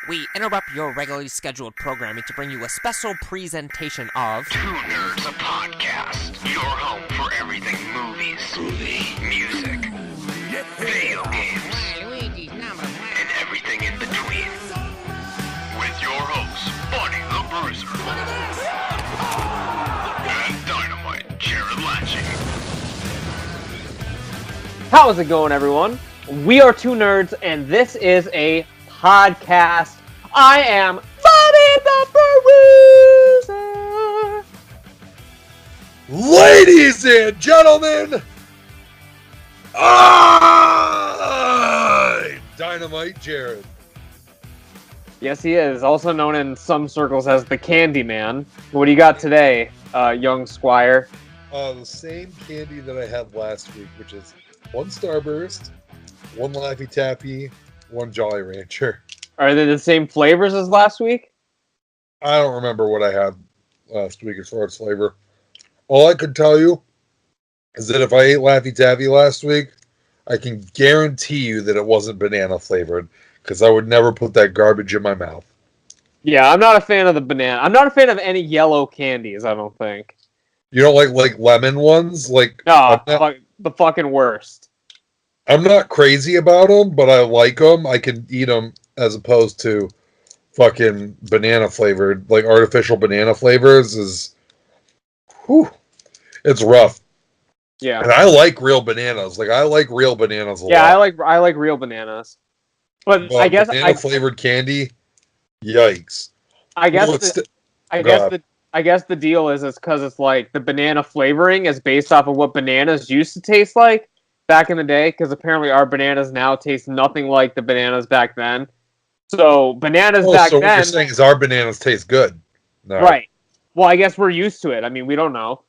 we interrupt your regularly scheduled programming to bring you a special presentation of Two Nerds, a podcast. Your home for everything movies, music, video games, and everything in between. With your hosts, Bunny the Bruiser, and Dynamite Jared Latchey. How's it going, everyone? We are Two Nerds, and this is a podcast. I am Bunny the Bruiser. Ladies and gentlemen, I'm Dynamite Jared. Yes, he is, also known in some circles as the Candyman. What do you got today, young squire? The same candy that I had last week, which is one Starburst, one Laffy Taffy, one Jolly Rancher. Are they the same flavors as last week? I don't remember what I had last week as far as flavor. All I could tell you is that if I ate Laffy Taffy last week, I can guarantee you that it wasn't banana flavored, because I would never put that garbage in my mouth. Yeah, I'm not a fan of the banana. I'm not a fan of any yellow candies, I don't think. You don't like lemon ones? No, the fucking worst. I'm not crazy about them, but I like them. I can eat them as opposed to fucking banana flavored, like artificial banana flavors is, whew, it's rough. Yeah. And I like real bananas. I like real bananas a lot. Yeah, I like real bananas. But I guess banana flavored candy, yikes. I guess the deal is it's because it's like the banana flavoring is based off of what bananas used to taste like back in the day, because apparently our bananas now taste nothing like the bananas back then. So bananas back so then. What you're saying is our bananas taste good. No. Right. Well, I guess we're used to it. I mean, we don't know.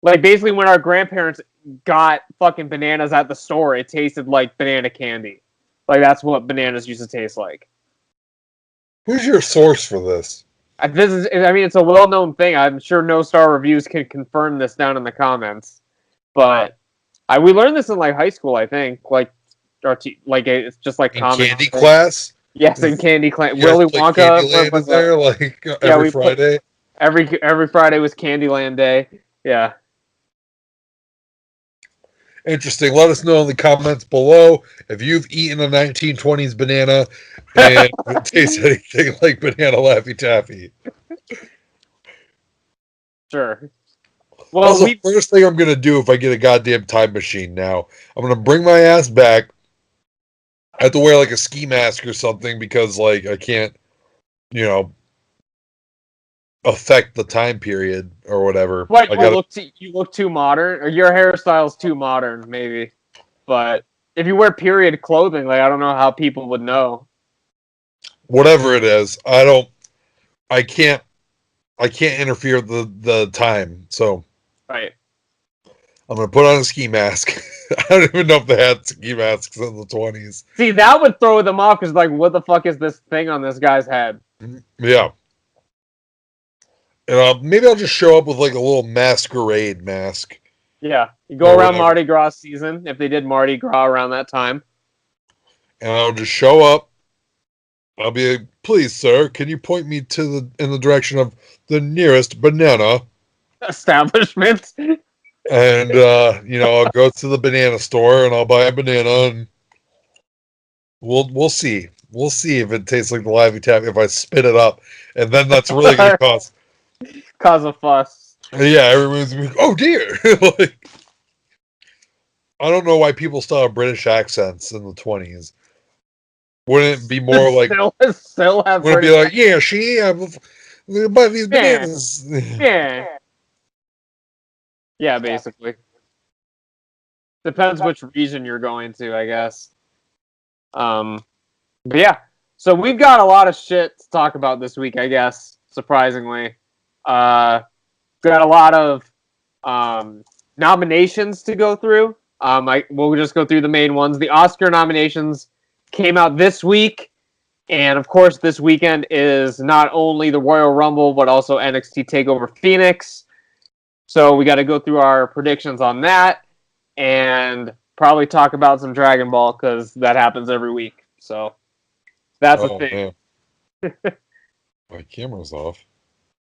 Like, basically, when our grandparents got fucking bananas at the store, it tasted like banana candy. Like, that's what bananas used to taste like. Who's your source for this? It's a well-known thing. I'm sure No Star Reviews can confirm this down in the comments. But we learned this in, like, high school, I think. It's just, like, in common. Candy class? Yes, in Candy class. Willy Wonka was there, every Friday? Every Friday was Candyland Day. Yeah. Interesting. Let us know in the comments below if you've eaten a 1920s banana and it tastes anything like banana Laffy Taffy. Sure. Well, the first thing I'm going to do if I get a goddamn time machine now. I'm going to bring my ass back. I have to wear like a ski mask or something because like I can't, affect the time period or whatever. What? You look too modern, or your hairstyle's too modern, maybe. But if you wear period clothing, like I don't know how people would know. Whatever it is, I can't interfere with the time. So right. I'm gonna put on a ski mask. I don't even know if they had ski masks in the 20s. See, that would throw them off because like, what the fuck is this thing on this guy's head? Yeah. And maybe I'll just show up with like a little masquerade mask. Yeah, you go around Mardi Gras season, if they did Mardi Gras around that time. And I'll just show up. I'll be like, please, sir, can you point me in the direction of the nearest banana establishment? And, I'll go to the banana store and I'll buy a banana and we'll see. We'll see if it tastes like the Laffy Taffy if I spit it up. And then that's really going to cause a fuss. Yeah, everyone's like, oh dear. I don't know why people still have British accents in the 20s. Wouldn't it be more like still have wouldn't it be like, yeah, buy these bananas. Yeah, basically. Depends which region you're going to, I guess. But yeah. So we've got a lot of shit to talk about this week, I guess, surprisingly. Got a lot of nominations to go through. We'll just go through the main ones. The Oscar nominations came out this week, and of course, this weekend is not only the Royal Rumble but also NXT TakeOver Phoenix. So we got to go through our predictions on that, and probably talk about some Dragon Ball because that happens every week. So that's the thing. Man. My camera's off.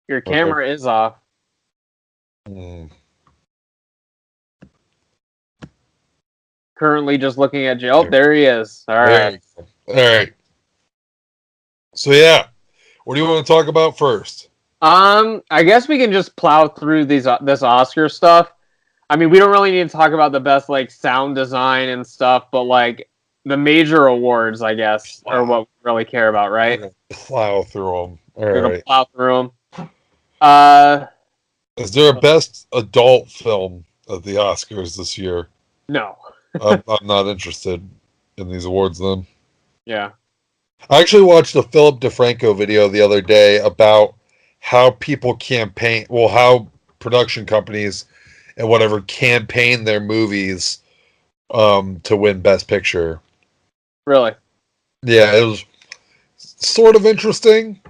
Your camera is off. Mm. Currently just looking at you. Oh, there he is. All right. All right. So yeah, what do you want to talk about first? I guess we can just plow through this Oscar stuff. I mean, we don't really need to talk about the best like sound design and stuff, but like the major awards, I guess, are what we really care about, right? Plow through them. All We're gonna right. plow through them. Is there a best adult film at the Oscars this year? No. I'm not interested in these awards then. Yeah. I actually watched a Philip DeFranco video the other day about how people campaign, well, how production companies and whatever campaign their movies to win Best Picture. Really? Yeah, it was sort of interesting.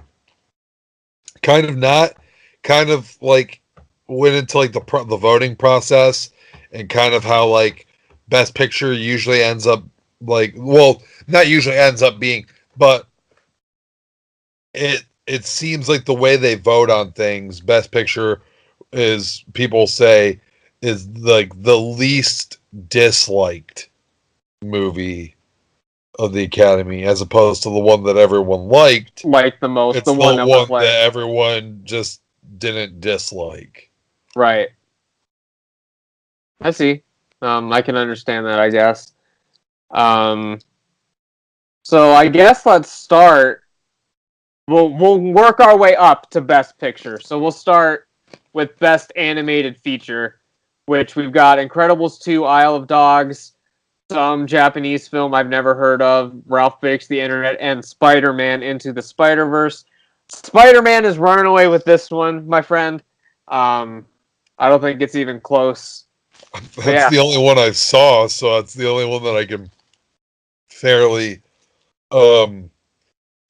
Kind of not. Kind of like went into like the voting process and kind of how like Best Picture usually ends up like, well, not usually ends up being, but it seems like the way they vote on things, Best Picture is, people say, is like the least disliked movie of the Academy, as opposed to the one that everyone liked. Like the most, It's the one that was like, that everyone just didn't dislike. right. I see. I can understand that, I guess. So I guess let's start. We'll work our way up to Best Picture. So we'll start with Best Animated Feature, which we've got Incredibles 2, Isle of Dogs, some Japanese film I've never heard of, Ralph Breaks the Internet, and Spider-Man Into the Spider-Verse. Spider-Man is running away with this one, my friend. I don't think it's even close. That's the only one I saw, so that's the only one that I can fairly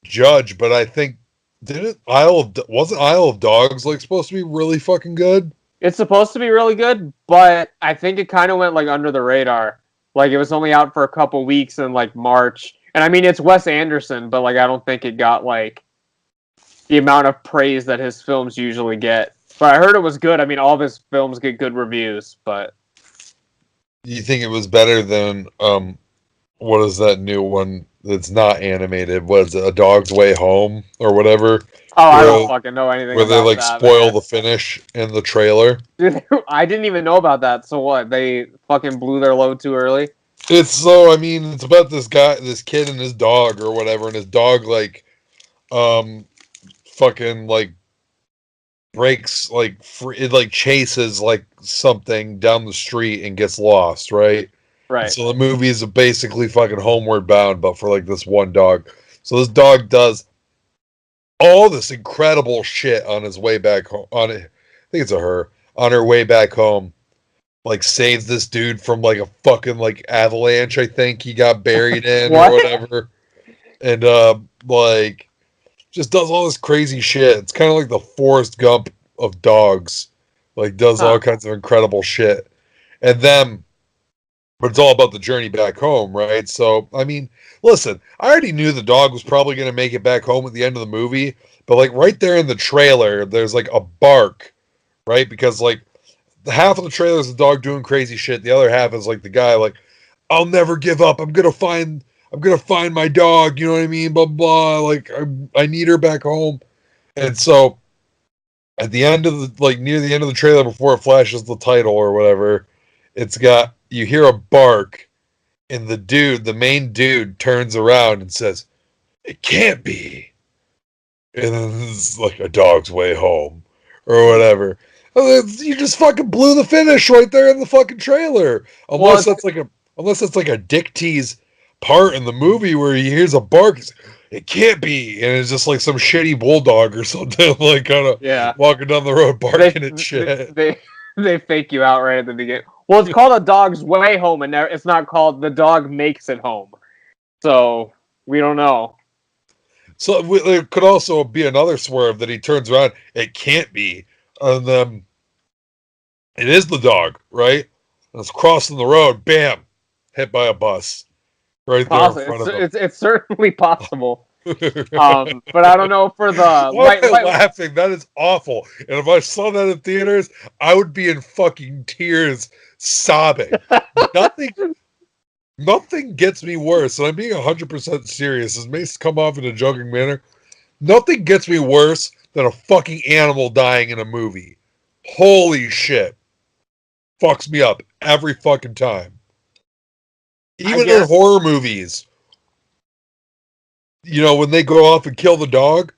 judge. But I think wasn't Isle of Dogs like supposed to be really fucking good? It's supposed to be really good, but I think it kind of went like under the radar. Like it was only out for a couple weeks in like March. And I mean it's Wes Anderson, but like I don't think it got like the amount of praise that his films usually get. But I heard it was good. I mean all of his films get good reviews, but You think it was better than what is that new one that's not animated? What is it, A Dog's Way Home or whatever? oh, I don't fucking know anything where about they like that, spoil man. the finish in the trailer. Dude, I didn't even know about that. So what? They fucking blew their load too early? It's so, I mean, it's about this kid and his dog or whatever, and his dog like fucking like breaks like it like chases like something down the street and gets lost, right? Right. And so the movie is basically fucking Homeward Bound, but for like this one dog. So this dog does all this incredible shit on his way back home. I think it's her on her way back home. Like saves this dude from like a fucking like avalanche. I think he got buried in or whatever, and like just does all this crazy shit. It's kind of like the Forrest Gump of dogs. Like does all kinds of incredible shit, and then. But it's all about the journey back home, right? So, I mean, listen, I already knew the dog was probably going to make it back home at the end of the movie, but like right there in the trailer, there's like a bark, right? Because like half of the trailer is the dog doing crazy shit, the other half is like the guy like, I'll never give up. I'm gonna find my dog. You know what I mean? Blah blah. Like I need her back home, and so at the end of the like near the end of the trailer before it flashes the title or whatever, it's got. You hear a bark, and the main dude, turns around and says, "It can't be." And then it's like A Dog's Way Home, or whatever. You just fucking blew the finish right there in the fucking trailer. Unless that's like a Dick tease part in the movie where he hears a bark. It can't be, and it's just like some shitty bulldog or something, like kind of walking down the road barking at shit. They fake you out right at the beginning. Well, it's called A Dog's Way Home, and it's not called The Dog Makes It Home. So, we don't know. So, there could also be another swerve that he turns around. It can't be. And then, it is the dog, right? And it's crossing the road. Bam! Hit by a bus. Right there in front of him. It's certainly possible. But I don't know for the Why am I laughing? That is awful. And if I saw that in theaters, I would be in fucking tears, sobbing. Nothing gets me worse, and I'm being 100% serious. This may come off in a joking manner. Nothing gets me worse than a fucking animal dying in a movie. Holy shit. Fucks me up every fucking time. Even in horror movies. You know, when they go off and kill the dog.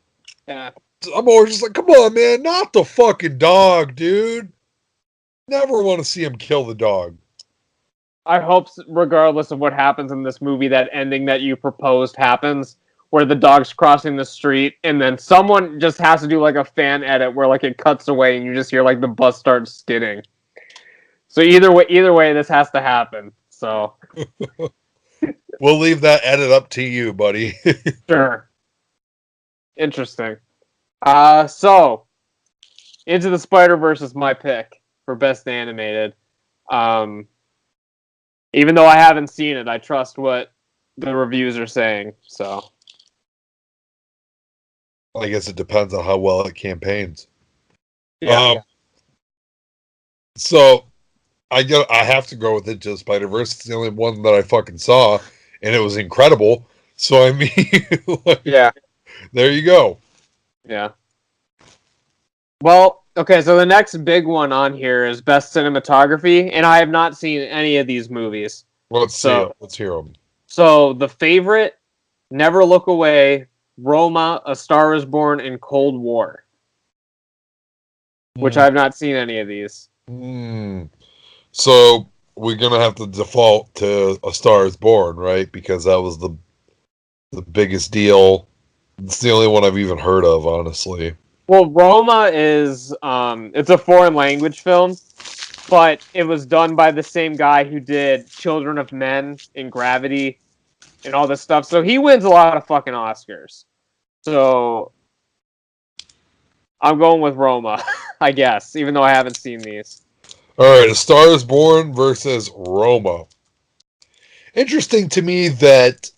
Yeah. I'm always just like, come on, man, not the fucking dog, dude. Never want to see him kill the dog. I hope, regardless of what happens in this movie, that ending that you proposed happens, where the dog's crossing the street, and then someone just has to do like a fan edit where like it cuts away, and you just hear like the bus start skidding. So either way, this has to happen. So we'll leave that edit up to you, buddy. Sure. Interesting. So Into the Spider-Verse is my pick for best animated. Even though I haven't seen it, I trust what the reviews are saying. So I guess it depends on how well it campaigns. Yeah. So I have to go with Into the Spider-Verse. It's the only one that I fucking saw, and it was incredible. So I mean, like, yeah, there you go. Yeah. Well, okay, so the next big one on here is best cinematography, and I have not seen any of these movies. Let's hear them. So, The Favorite, Never Look Away, Roma, A Star Is Born, and Cold War. Which I have not seen any of these. So, we're going to have to default to A Star Is Born, right? Because that was the biggest deal. It's the only one I've even heard of, honestly. Well, Roma is, it's a foreign language film, but it was done by the same guy who did Children of Men and Gravity and all this stuff. So he wins a lot of fucking Oscars. So I'm going with Roma, I guess, even though I haven't seen these. All right, A Star Is Born versus Roma. Interesting to me that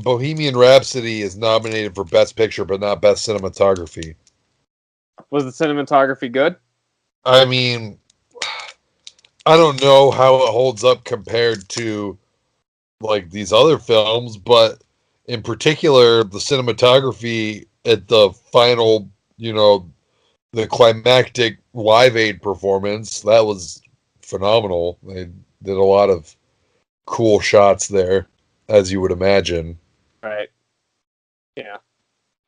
Bohemian Rhapsody is nominated for Best Picture, but not Best Cinematography. Was the cinematography good? I mean, I don't know how it holds up compared to like these other films, but in particular, the cinematography at the final, the climactic Live Aid performance, that was phenomenal. They did a lot of cool shots there, as you would imagine. Right. Yeah.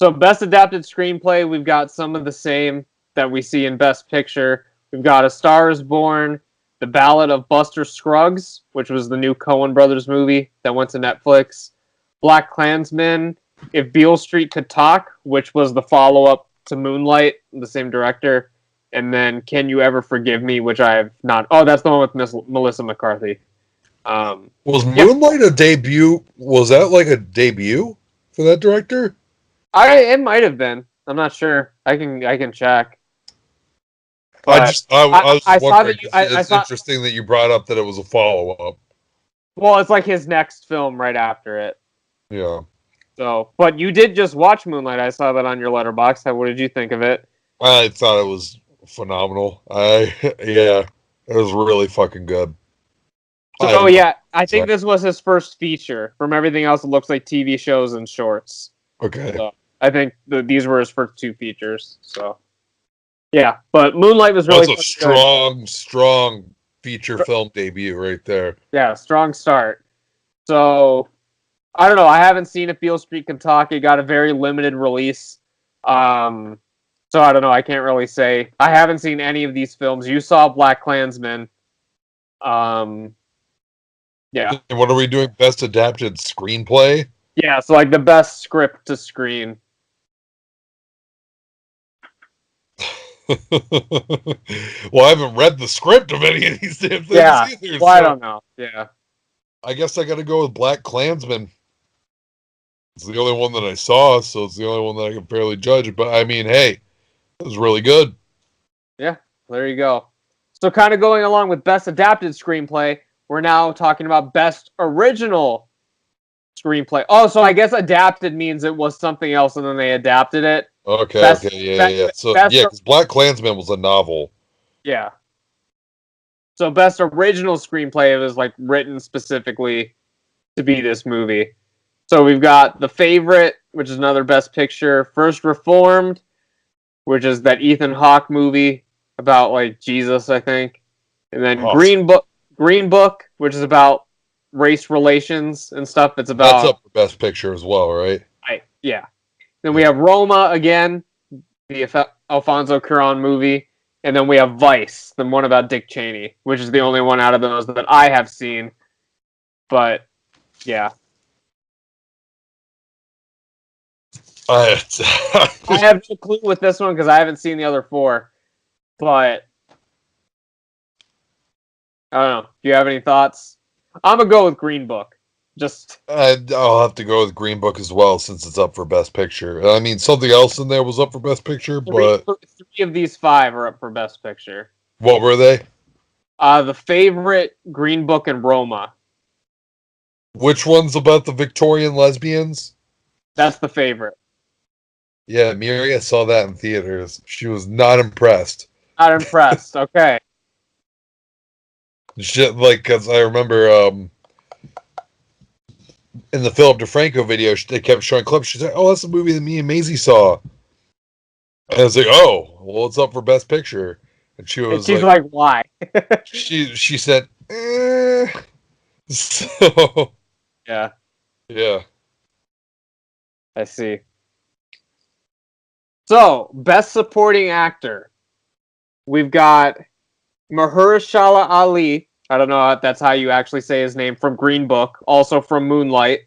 So best adapted screenplay, we've got some of the same that we see in Best Picture. We've got A Star Is Born, The Ballad of Buster Scruggs, which was the new Coen Brothers movie that went to Netflix. Black Klansman, If Beale Street Could Talk, which was the follow-up to Moonlight, the same director. And then Can You Ever Forgive Me, which I have not... Oh, that's the one with Melissa McCarthy. Was Moonlight a debut? Was that like a debut for that director? It might have been. I'm not sure. I can check. I was wondering. It's saw, interesting that you brought up that it was a follow-up. Well, it's like his next film right after it. Yeah. So, but you did just watch Moonlight. I saw that on your Letterboxd. What did you think of it? I thought it was phenomenal. It was really fucking good. I think this was his first feature. From everything else, it looks like TV shows and shorts. Okay. So, I think these were his first two features. So, yeah. But Moonlight was really That's a strong feature film debut right there. Yeah, strong start. So, I don't know. I haven't seen If Beale Street Can Talk. It got a very limited release. So, I don't know. I can't really say. I haven't seen any of these films. You saw Black Klansman. Yeah. And what are we doing? Best adapted screenplay? Yeah, so like the best script to screen. Well, I haven't read the script of any of these damn things either. Well, I don't know. Yeah. I guess I got to go with Black Klansman. It's the only one that I saw, so it's the only one that I can fairly judge. But I mean, hey, it was really good. Yeah, there you go. So kind of going along with best adapted screenplay, we're now talking about best original screenplay. Oh, so I guess adapted means it was something else, and then they adapted it. Okay, Best- yeah. So best- because Black Klansman was a novel. Yeah. So best original screenplay, it was like written specifically to be this movie. So we've got The Favorite, which is another Best Picture. First Reformed, which is that Ethan Hawke movie about like Jesus, I think. And then Awesome. Green Book, which is about race relations and stuff. It's about That's up for Best Picture as well, right? yeah. Then we have Roma again, the Alfonso Cuarón movie, and then we have Vice, the one about Dick Cheney, which is the only one out of those that I have seen. But yeah, I I have no clue with this one because I haven't seen the other four. But I don't know. Do you have any thoughts? I'm gonna go with Green Book. Just I'll have to go with Green Book as well since it's up for Best Picture. I mean, something else in there was up for Best Picture, but three of these five are up for Best Picture. what were they? The Favorite, Green Book, and Roma. Which one's about the Victorian lesbians? That's The Favorite. Yeah, Miria saw that in theaters. She was not impressed. Not impressed. Okay. Shit, like, because I remember in the Philip DeFranco video, they kept showing clips. She's like, "Oh, that's the movie that me and Maisie saw." And I was like, "Oh, well, it's up for Best Picture." And she was she's like, "Why?" she said, eh. So Yeah, yeah. I see. So, Best Supporting Actor. We've got Mahershala Ali. I don't know if that's how you actually say his name, from Green Book, also from Moonlight.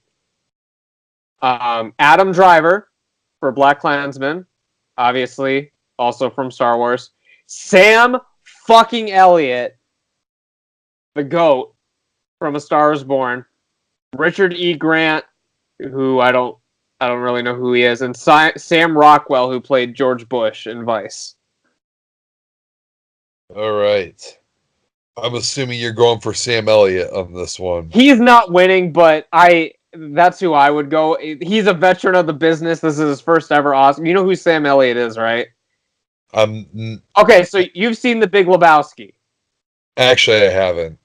Adam Driver for Black Klansman, obviously, also from Star Wars. Sam fucking Elliott, the GOAT from A Star Is Born. Richard E. Grant, who I don't really know who he is, and Sam Rockwell, who played George Bush in Vice. All right. I'm assuming you're going for Sam Elliott on this one. He's not winning, but that's who I would go. He's a veteran of the business. This is his first ever Oscar. You know who Sam Elliott is, right? Okay, so you've seen The Big Lebowski. Actually, I haven't.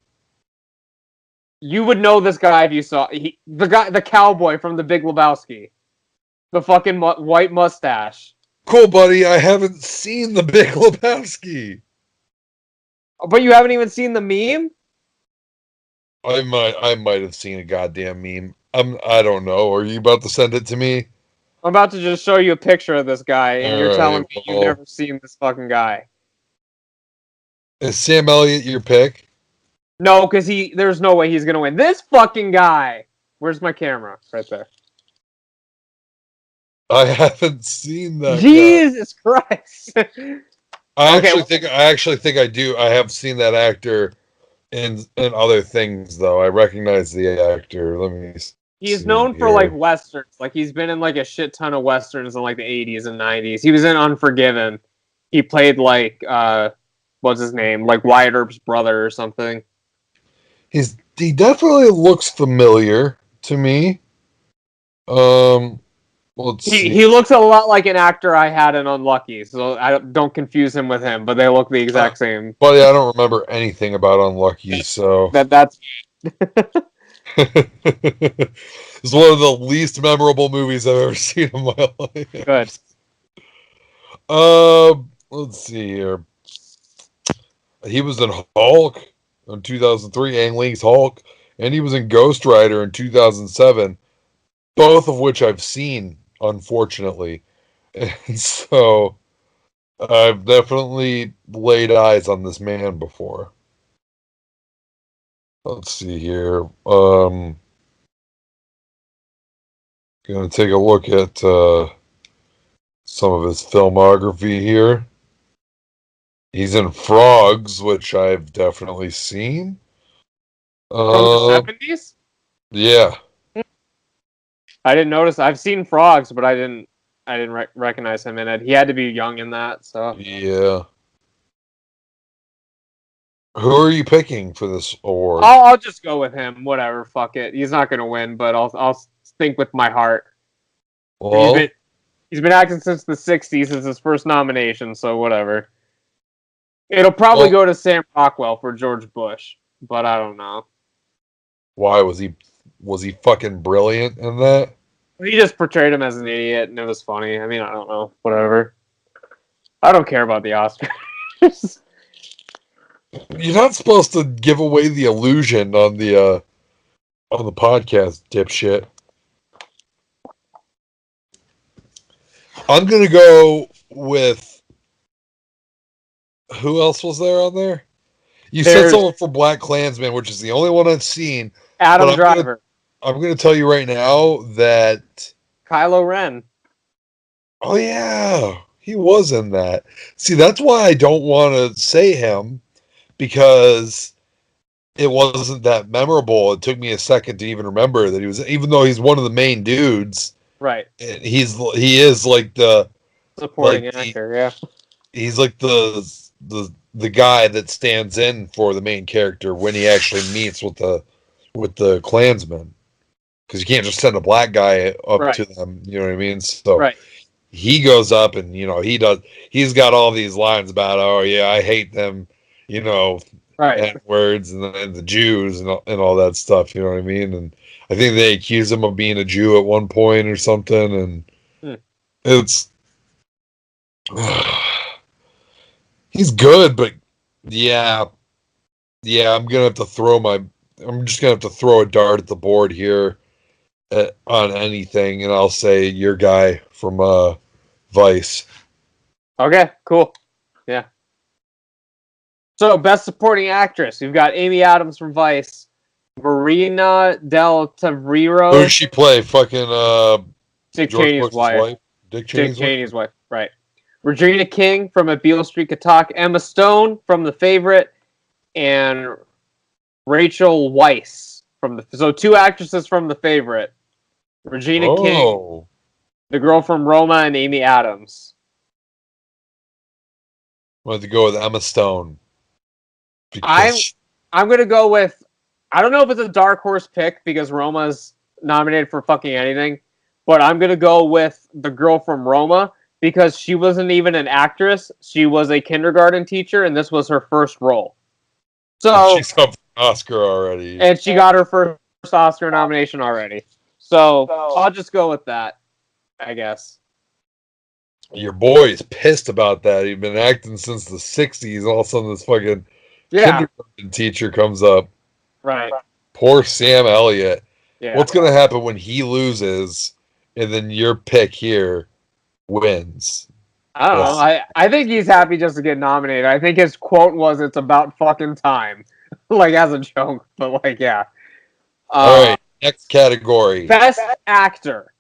You would know this guy if you saw the cowboy from The Big Lebowski, the fucking white mustache. Cool, buddy. I haven't seen The Big Lebowski. But you haven't even seen the meme? I might have seen a goddamn meme. I don't know. Are you about to send it to me? I'm about to just show you a picture of this guy, and you're telling me well, you've never seen this fucking guy. Is Sam Elliott your pick? No, because there's no way he's gonna win. This fucking guy. Where's my camera? Right there. I haven't seen that. Jesus Christ. I actually think I do. I have seen that actor in other things though. I recognize the actor. Let me He's known for like westerns. Like he's been in like a shit ton of westerns in like the 80s and 90s. He was in Unforgiven. He played like what's his name? Like Wyatt Earp's brother or something. He definitely looks familiar to me. Let's see. He looks a lot like an actor I had in Unlucky, so I don't confuse him with him. But they look the exact same. Buddy, I don't remember anything about Unlucky, so that's. It's one of the least memorable movies I've ever seen in my life. Good. Let's see here. He was in Hulk in 2003, Ang Lee's Hulk, and he was in Ghost Rider in 2007, both of which I've seen, unfortunately. And so I've definitely laid eyes on this man before. Let's see here. Gonna take a look at some of his filmography here. He's in Frogs, which I've definitely seen. From the 70s? Yeah. I didn't notice. I've seen Frogs, but I didn't recognize him in it. He had to be young in that, so. Yeah. Who are you picking for this award? I'll just go with him. Whatever, fuck it. He's not gonna win, but I'll Think with My Heart. Well, He's been acting since the 60s as his first nomination, so whatever. It'll probably go to Sam Rockwell for George Bush, but I don't know. why was he fucking brilliant in that? He just portrayed him as an idiot, and it was funny. I mean, I don't know. Whatever. I don't care about the Oscars. You're not supposed to give away the illusion on the podcast, dipshit. I'm gonna go with who else was there on there? You said someone for Black Klansman, which is the only one I've seen. Adam Driver. I'm gonna tell you right now that Kylo Ren. Oh yeah, he was in that. See, that's why I don't want to say him, because it wasn't that memorable. It took me a second to even remember that he was, even though he's one of the main dudes. Right. He is like the supporting actor, yeah. He's like the guy that stands in for the main character when he actually meets with the Klansmen. Because you can't just send a black guy up to them, you know what I mean? So he goes up and, he's got all these lines about, oh yeah, I hate them, N-words and the Jews and all that stuff, you know what I mean? And I think they accuse him of being a Jew at one point or something, and it's he's good, but I'm just gonna have to throw a dart at the board here on anything, and I'll say your guy from Vice. Okay, cool. Yeah. So, Best Supporting Actress, we've got Amy Adams from Vice, Marina Del Taviro. Who did she play? Fucking Dick Cheney's wife. Dick Cheney's wife, right. Regina King from A Beale Street Could Talk, Emma Stone from The Favorite, and Rachel Weisz from so two actresses from The Favorite. Regina King, the girl from Roma, and Amy Adams. I wanted to go with Emma Stone. I'm gonna go with, I don't know if it's a dark horse pick because Roma's nominated for fucking anything, but I'm gonna go with the girl from Roma because she wasn't even an actress. She was a kindergarten teacher, and this was her first role. So she's up for an Oscar already. And she got her first Oscar nomination already. So I'll just go with that, I guess. Your boy is pissed about that. He's been acting since the 60s. All of a sudden, this fucking kindergarten teacher comes up. Right. Poor Sam Elliott. Yeah. What's going to happen when he loses and then your pick here wins? I don't know. I think he's happy just to get nominated. I think his quote was, "It's about fucking time." Like, as a joke, but like, yeah. All right. Next category. Best Actor.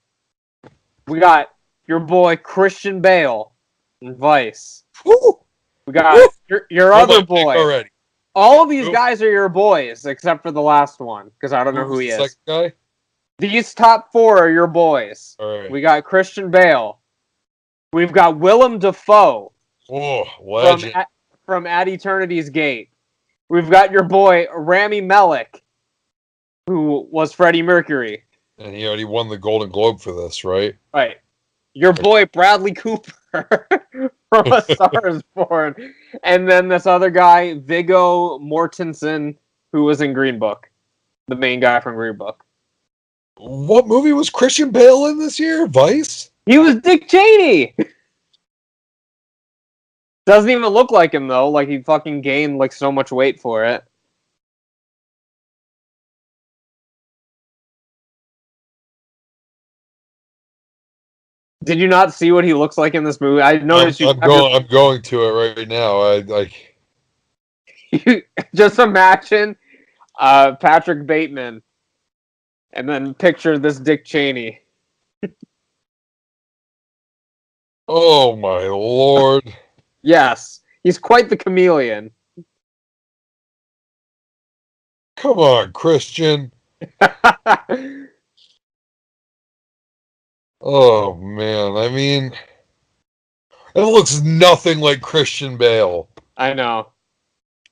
We got your boy Christian Bale in Vice. Woo! We got your other boy. Already. All of these guys are your boys, except for the last one, because I don't know who he is. Second guy? These top four are your boys. All right. We got Christian Bale. We've got Willem Dafoe. Oh, legend. From At Eternity's Gate. We've got your boy Rami Malek, who was Freddie Mercury. And he already won the Golden Globe for this, right? Right. Your boy Bradley Cooper from A Star Is Born. And then this other guy, Viggo Mortensen, who was in Green Book. The main guy from Green Book. What movie was Christian Bale in this year? Vice? He was Dick Cheney! Doesn't even look like him, though. Like, he fucking gained, like, so much weight for it. Did you not see what he looks like in this movie? I noticed I'm going to it right now. You just imagine Patrick Bateman and then picture this Dick Cheney. Oh my lord. Yes, he's quite the chameleon. Come on, Christian. Oh man, I mean, it looks nothing like Christian Bale. I know.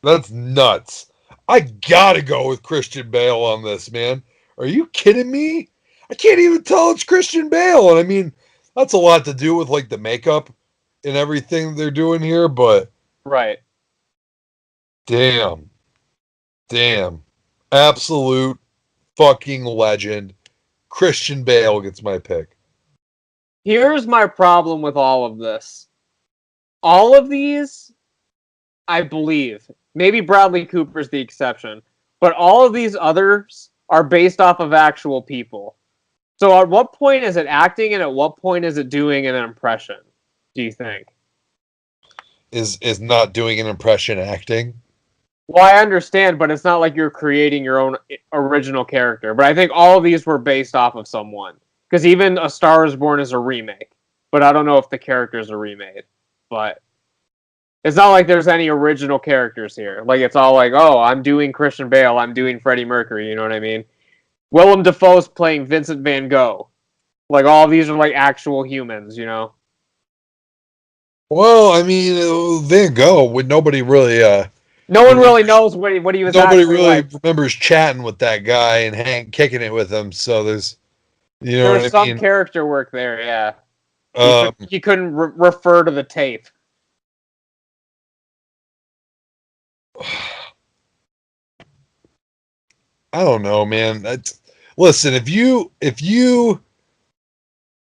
That's nuts. I gotta go with Christian Bale on this, man. Are you kidding me? I can't even tell it's Christian Bale. And I mean, that's a lot to do with like the makeup and everything they're doing here, but Right. damn, absolute fucking legend. Christian Bale gets my pick. Here's my problem with all of this. All of these, I believe, maybe Bradley Cooper's the exception, but all of these others are based off of actual people. So at what point is it acting and at what point is it doing an impression, do you think? Is not doing an impression acting? Well, I understand, but it's not like you're creating your own original character. But I think all of these were based off of someone. Because even A Star is Born is a remake. But I don't know if the characters are remade. But it's not like there's any original characters here. Like, it's all like, oh, I'm doing Christian Bale, I'm doing Freddie Mercury, you know what I mean? Willem Dafoe's playing Vincent Van Gogh. Like, all of these are like actual humans, you know? Well, I mean, Van Gogh, would nobody really No one really knows what he was nobody actually really like. remembers chatting with that guy and kicking it with him, so there's you know There's what I some mean? character work there, yeah. He couldn't refer to the tape. I don't know, man. Listen, if you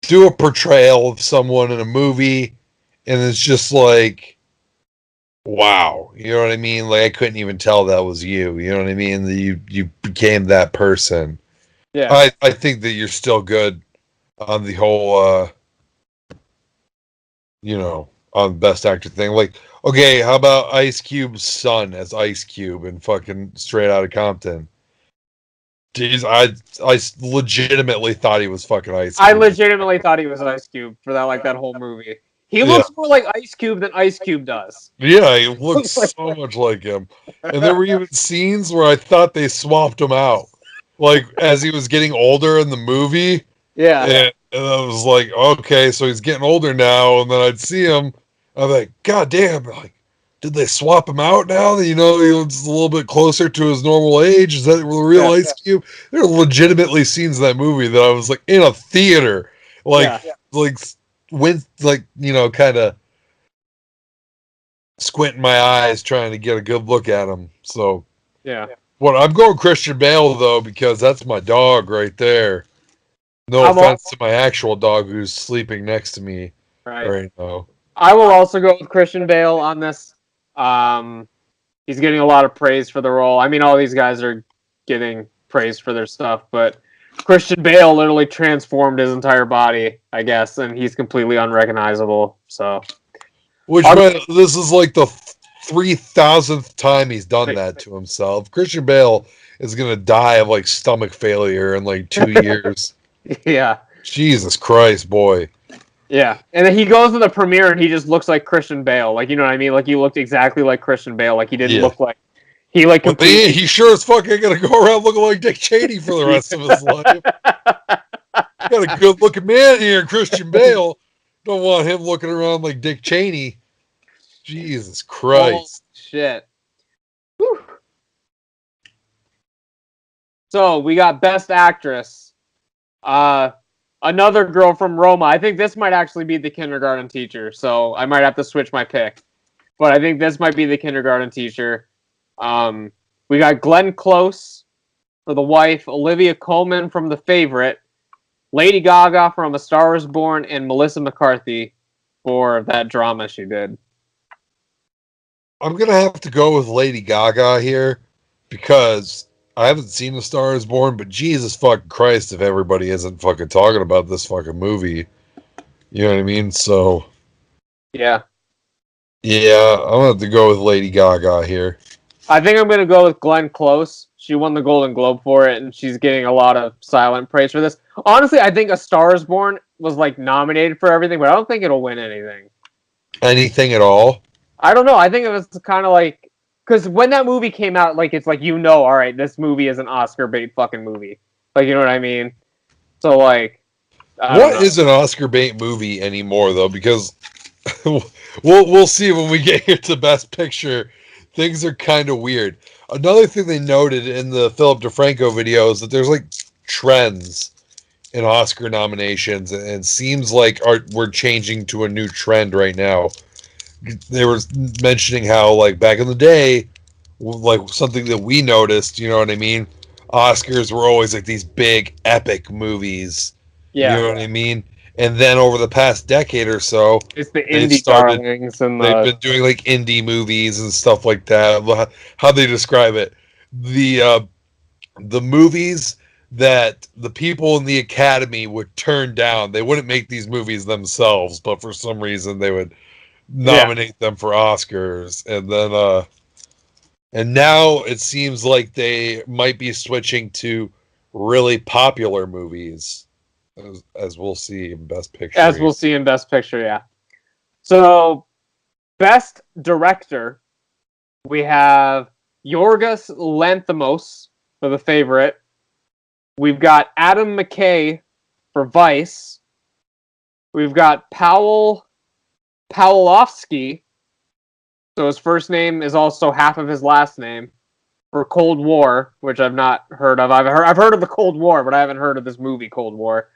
do a portrayal of someone in a movie and it's just like, wow, you know what I mean? Like I couldn't even tell that was you. You know what I mean? That you became that person. Yeah. I think that you're still good on the whole on best actor thing. Like, okay, how about Ice Cube's son as Ice Cube in fucking Straight Outta Compton? Jeez, I legitimately thought he was fucking Ice Cube. I legitimately thought he was Ice Cube for that whole movie. He looks more like Ice Cube than Ice Cube does. Yeah, he looks so much like him. And there were even scenes where I thought they swapped him out. Like, as he was getting older in the movie. Yeah. And I was like, okay, so he's getting older now. And then I'd see him. I'm like, God damn. Like, did they swap him out now? You know, he was a little bit closer to his normal age. Is that the real Ice Cube? There are legitimately scenes in that movie that I was like in a theater. Like, kind of squinting my eyes trying to get a good look at him. So, I'm going Christian Bale though because that's my dog right there. No offense to my actual dog who's sleeping next to me right now. I will also go with Christian Bale on this. He's getting a lot of praise for the role. I mean, all these guys are getting praise for their stuff, but Christian Bale literally transformed his entire body, I guess, and he's completely unrecognizable. So, this is like the 3,000th time he's done that to himself. Christian Bale is gonna die of like stomach failure in like 2 years. Yeah. Jesus Christ, boy. Yeah, and then he goes to the premiere and he just looks like Christian Bale. Like, you know what I mean? Like, he looked exactly like Christian Bale. Like, he didn't look like... He sure as fuck ain't gonna go around looking like Dick Cheney for the rest of his life. Got a good-looking man here, Christian Bale. Don't want him looking around like Dick Cheney. Jesus Christ. Oh, shit. Whew. So, we got Best Actress. Another girl from Roma. I think this might actually be the kindergarten teacher, so I might have to switch my pick. But I think this might be the kindergarten teacher. We got Glenn Close for The Wife, Olivia Colman from The Favorite, Lady Gaga from A Star is Born, and Melissa McCarthy for that drama she did. I'm going to have to go with Lady Gaga here because I haven't seen A Star is Born, but Jesus fucking Christ if everybody isn't fucking talking about this fucking movie. You know what I mean? So... Yeah, I'm going to have to go with Lady Gaga here. I think I'm going to go with Glenn Close. She won the Golden Globe for it, and she's getting a lot of silent praise for this. Honestly, I think A Star is Born was, like, nominated for everything, but I don't think it'll win anything. Anything at all? I don't know. I think it was kind of like... Because when that movie came out, like, it's like, all right, this movie is an Oscar bait fucking movie. Like, you know what I mean? So, like... What is an Oscar bait movie anymore, though? Because we'll see when we get here to Best Picture. Things are kind of weird. Another thing they noted in the Philip DeFranco video is that there's, like, trends in Oscar nominations, and seems like we're changing to a new trend right now. They were mentioning how, like, back in the day, like, something that we noticed, you know what I mean? Oscars were always like these big epic movies. You know what I mean? And then over the past decade or so, It's the indie darlings and they've been doing like indie movies and stuff like that. How they describe it, the movies that the people in the Academy would turn down. They wouldn't make these movies themselves, but for some reason they would nominate them for Oscars. And then and now it seems like they might be switching to really popular movies, as we'll see in Best Picture. As we'll see in Best Picture, yeah. So, Best Director, we have Yorgos Lanthimos for The Favorite. We've got Adam McKay for Vice. We've got Powell Pawlowski. So his first name is also half of his last name, for Cold War, which I've not heard of. I've heard of the Cold War, but I haven't heard of this movie Cold War.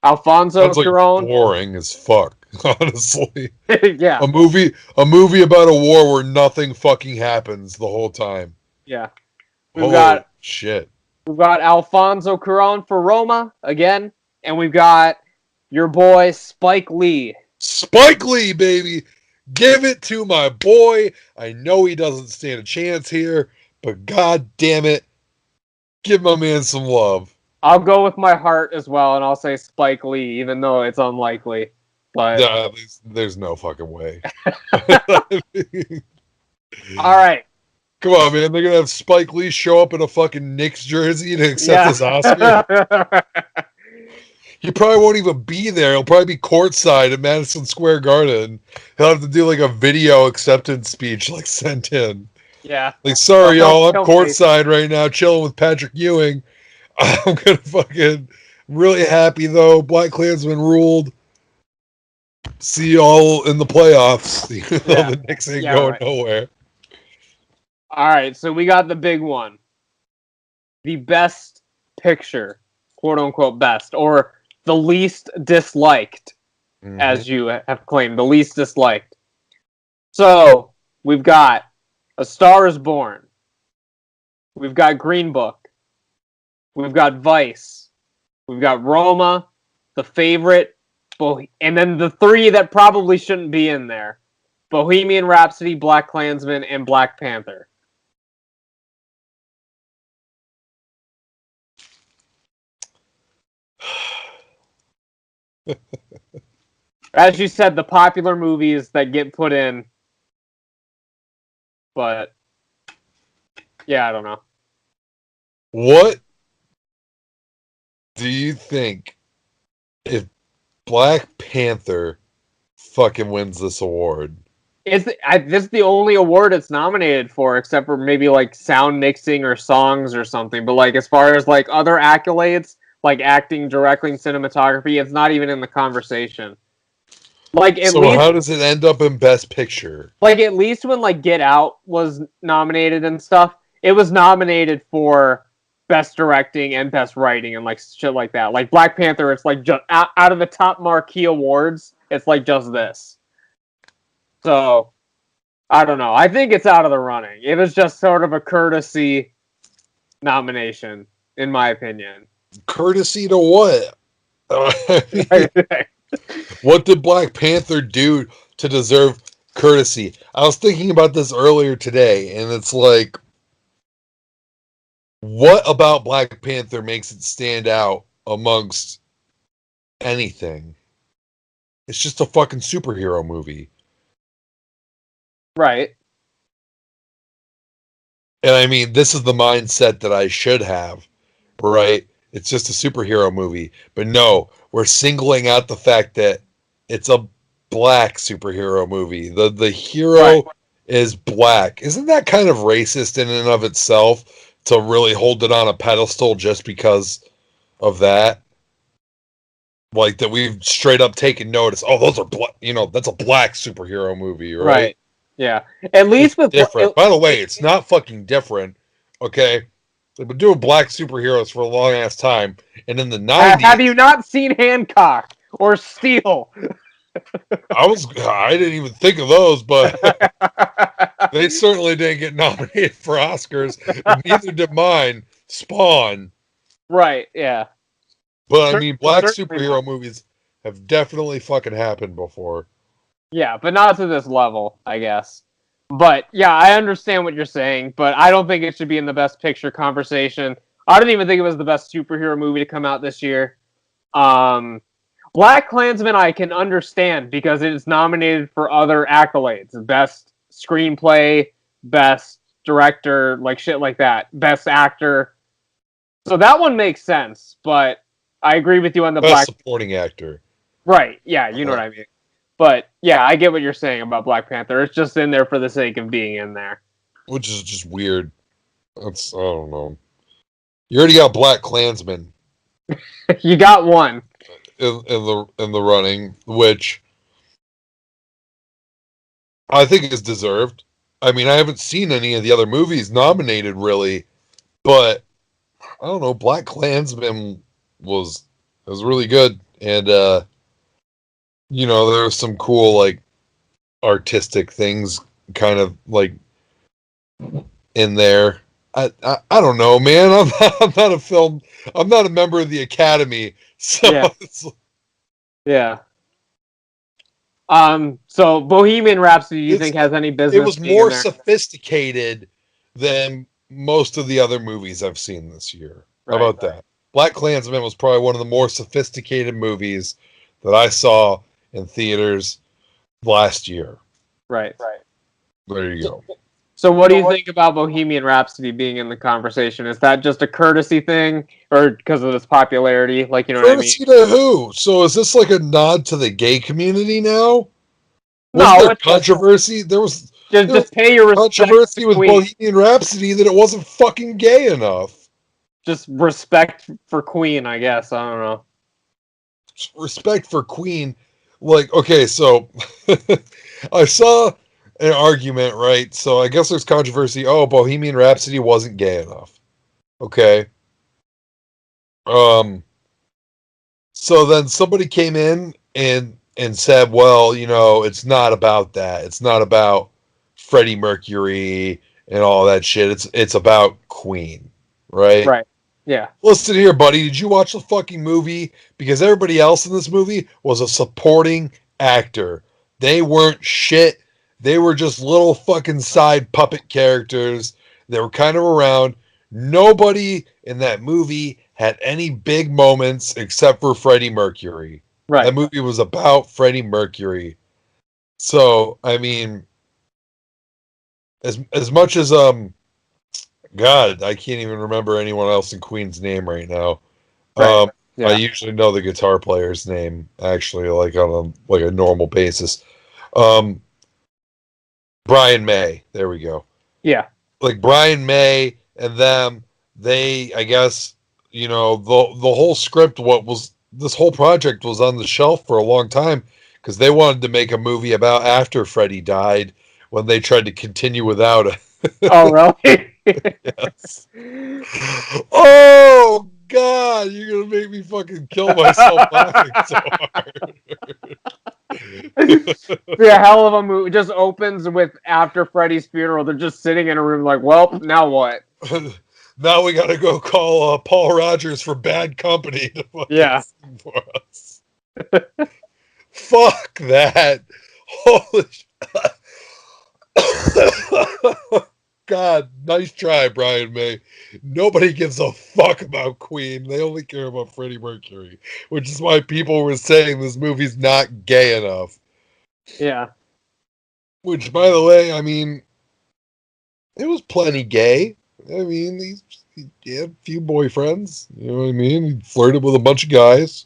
Alfonso Cuarón. Like boring as fuck, honestly. Yeah. A movie about a war where nothing fucking happens the whole time. Yeah. We've got Alfonso Cuarón for Roma again, and we've got your boy Spike Lee. Spike Lee, baby. Give it to my boy. I know he doesn't stand a chance here, but god damn it, give my man some love. I'll go with my heart as well, and I'll say Spike Lee, even though it's unlikely. But there's no fucking way. All right. Come on, man. They're going to have Spike Lee show up in a fucking Knicks jersey to accept his Oscar? He probably won't even be there. He'll probably be courtside at Madison Square Garden. He'll have to do like a video acceptance speech, like sent in. Yeah. Like, sorry, y'all, I'm courtside right now, chilling with Patrick Ewing. I'm gonna fucking really happy though. Black Klansman ruled. See y'all in the playoffs. The Knicks ain't going nowhere. All right, so we got the big one. The Best Picture, quote unquote best, or the least disliked, as you have claimed, the least disliked. So we've got A Star Is Born. We've got Green Book. We've got Vice. We've got Roma, The Favorite, and then the three that probably shouldn't be in there: Bohemian Rhapsody, Black Klansman, and Black Panther. As you said, the popular movies that get put in. But yeah, I don't know. What do you think if Black Panther fucking wins this award? This is the only award it's nominated for, except for maybe like sound mixing or songs or something. But like as far as like other accolades, like acting, directing, cinematography, it's not even in the conversation. Like at least, how does it end up in Best Picture? Like at least when like Get Out was nominated and stuff, it was nominated for Best Directing and Best Writing and like shit like that. Like Black Panther, it's like just out of the top marquee awards, it's like just this. So I don't know. I think it's out of the running. It was just sort of a courtesy nomination, in my opinion. Courtesy to what? What did Black Panther do to deserve courtesy? I was thinking about this earlier today, and it's like, what about Black Panther makes it stand out amongst anything? It's just a fucking superhero movie. Right. And I mean, this is the mindset that I should have, right? It's just a superhero movie. But no, we're singling out the fact that it's a black superhero movie. The hero is black. Isn't that kind of racist in and of itself to really hold it on a pedestal just because of that? Like that we've straight up taken notice. Oh, those are black. You know, that's a black superhero movie, right? Yeah. At least with different. By the way, it's not fucking different. Okay. They've been doing black superheroes for a long ass time, and in the '90s, Have you not seen Hancock or Steel? I didn't even think of those, but they certainly didn't get nominated for Oscars. Neither did mine. Spawn. Right, yeah. But I mean, black Certainly superhero not. movies have definitely fucking happened before. Yeah, but not to this level, I guess. But yeah, I understand what you're saying, but I don't think it should be in the best picture conversation. I don't even think it was the best superhero movie to come out this year. Black Klansman I can understand because it is nominated for other accolades. Best screenplay, best director, like shit like that. Best actor. So that one makes sense, but I agree with you on the Best Black. supporting actor. Right, yeah, you know what I mean. But yeah, I get what you're saying about Black Panther. It's just in there for the sake of being in there. Which is just weird. I don't know. You already got Black Klansman You got one. in the running, which I think is deserved. I mean, I haven't seen any of the other movies nominated really, but I don't know. Black Klansman was really good, and there were some cool like artistic things kind of like in there. I don't know, man. I'm not a member of the Academy, so Yeah. Yeah. So Bohemian Rhapsody, do you think has any business? It was being more in there? sophisticated than most of the other movies I've seen this year. Right. How about that? Black Klansman was probably one of the more sophisticated movies that I saw in theaters last year. Right. There you go. So what do you think about Bohemian Rhapsody being in the conversation? Is that just a courtesy thing, or because of its popularity? Like, you know Courtesy to who? So is this like a nod to the gay community now? Was there controversy? There was just pay your respect. Controversy with Bohemian Rhapsody that it wasn't fucking gay enough. Just respect for Queen, I guess. I don't know. Respect for Queen. Like, okay, so I saw an argument, right? So I guess there's controversy. Oh, Bohemian Rhapsody wasn't gay enough. Okay. So then somebody came in and said, well, it's not about that. It's not about Freddie Mercury and all that shit. It's about Queen, right? Right. Yeah. Listen here, buddy. Did you watch the fucking movie? Because everybody else in this movie was a supporting actor. They weren't shit. They were just little fucking side puppet characters. They were kind of around. Nobody in that movie had any big moments except for Freddie Mercury. Right. That movie was about Freddie Mercury. So, I mean, as much as God, I can't even remember anyone else in Queen's name right now. Right. Yeah. I usually know the guitar player's name, actually, like on a normal basis. Brian May. There we go. Yeah. Like Brian May and them, they, I guess, the whole script, this whole project was on the shelf for a long time because they wanted to make a movie about after Freddie died when they tried to continue without it. Oh, really? Yes. Oh God, you're gonna make me fucking kill myself laughing so hard. Yeah, hell of a movie. It just opens with after Freddie's funeral. They're just sitting in a room like, well, now what? Now we gotta go call Paul Rogers for Bad Company to fucking sing for us. Fuck that. Holy God, nice try, Brian May. Nobody gives a fuck about Queen. They only care about Freddie Mercury, which is why people were saying this movie's not gay enough. Yeah. Which, by the way, I mean, it was plenty gay. I mean, he had a few boyfriends. You know what I mean? He flirted with a bunch of guys.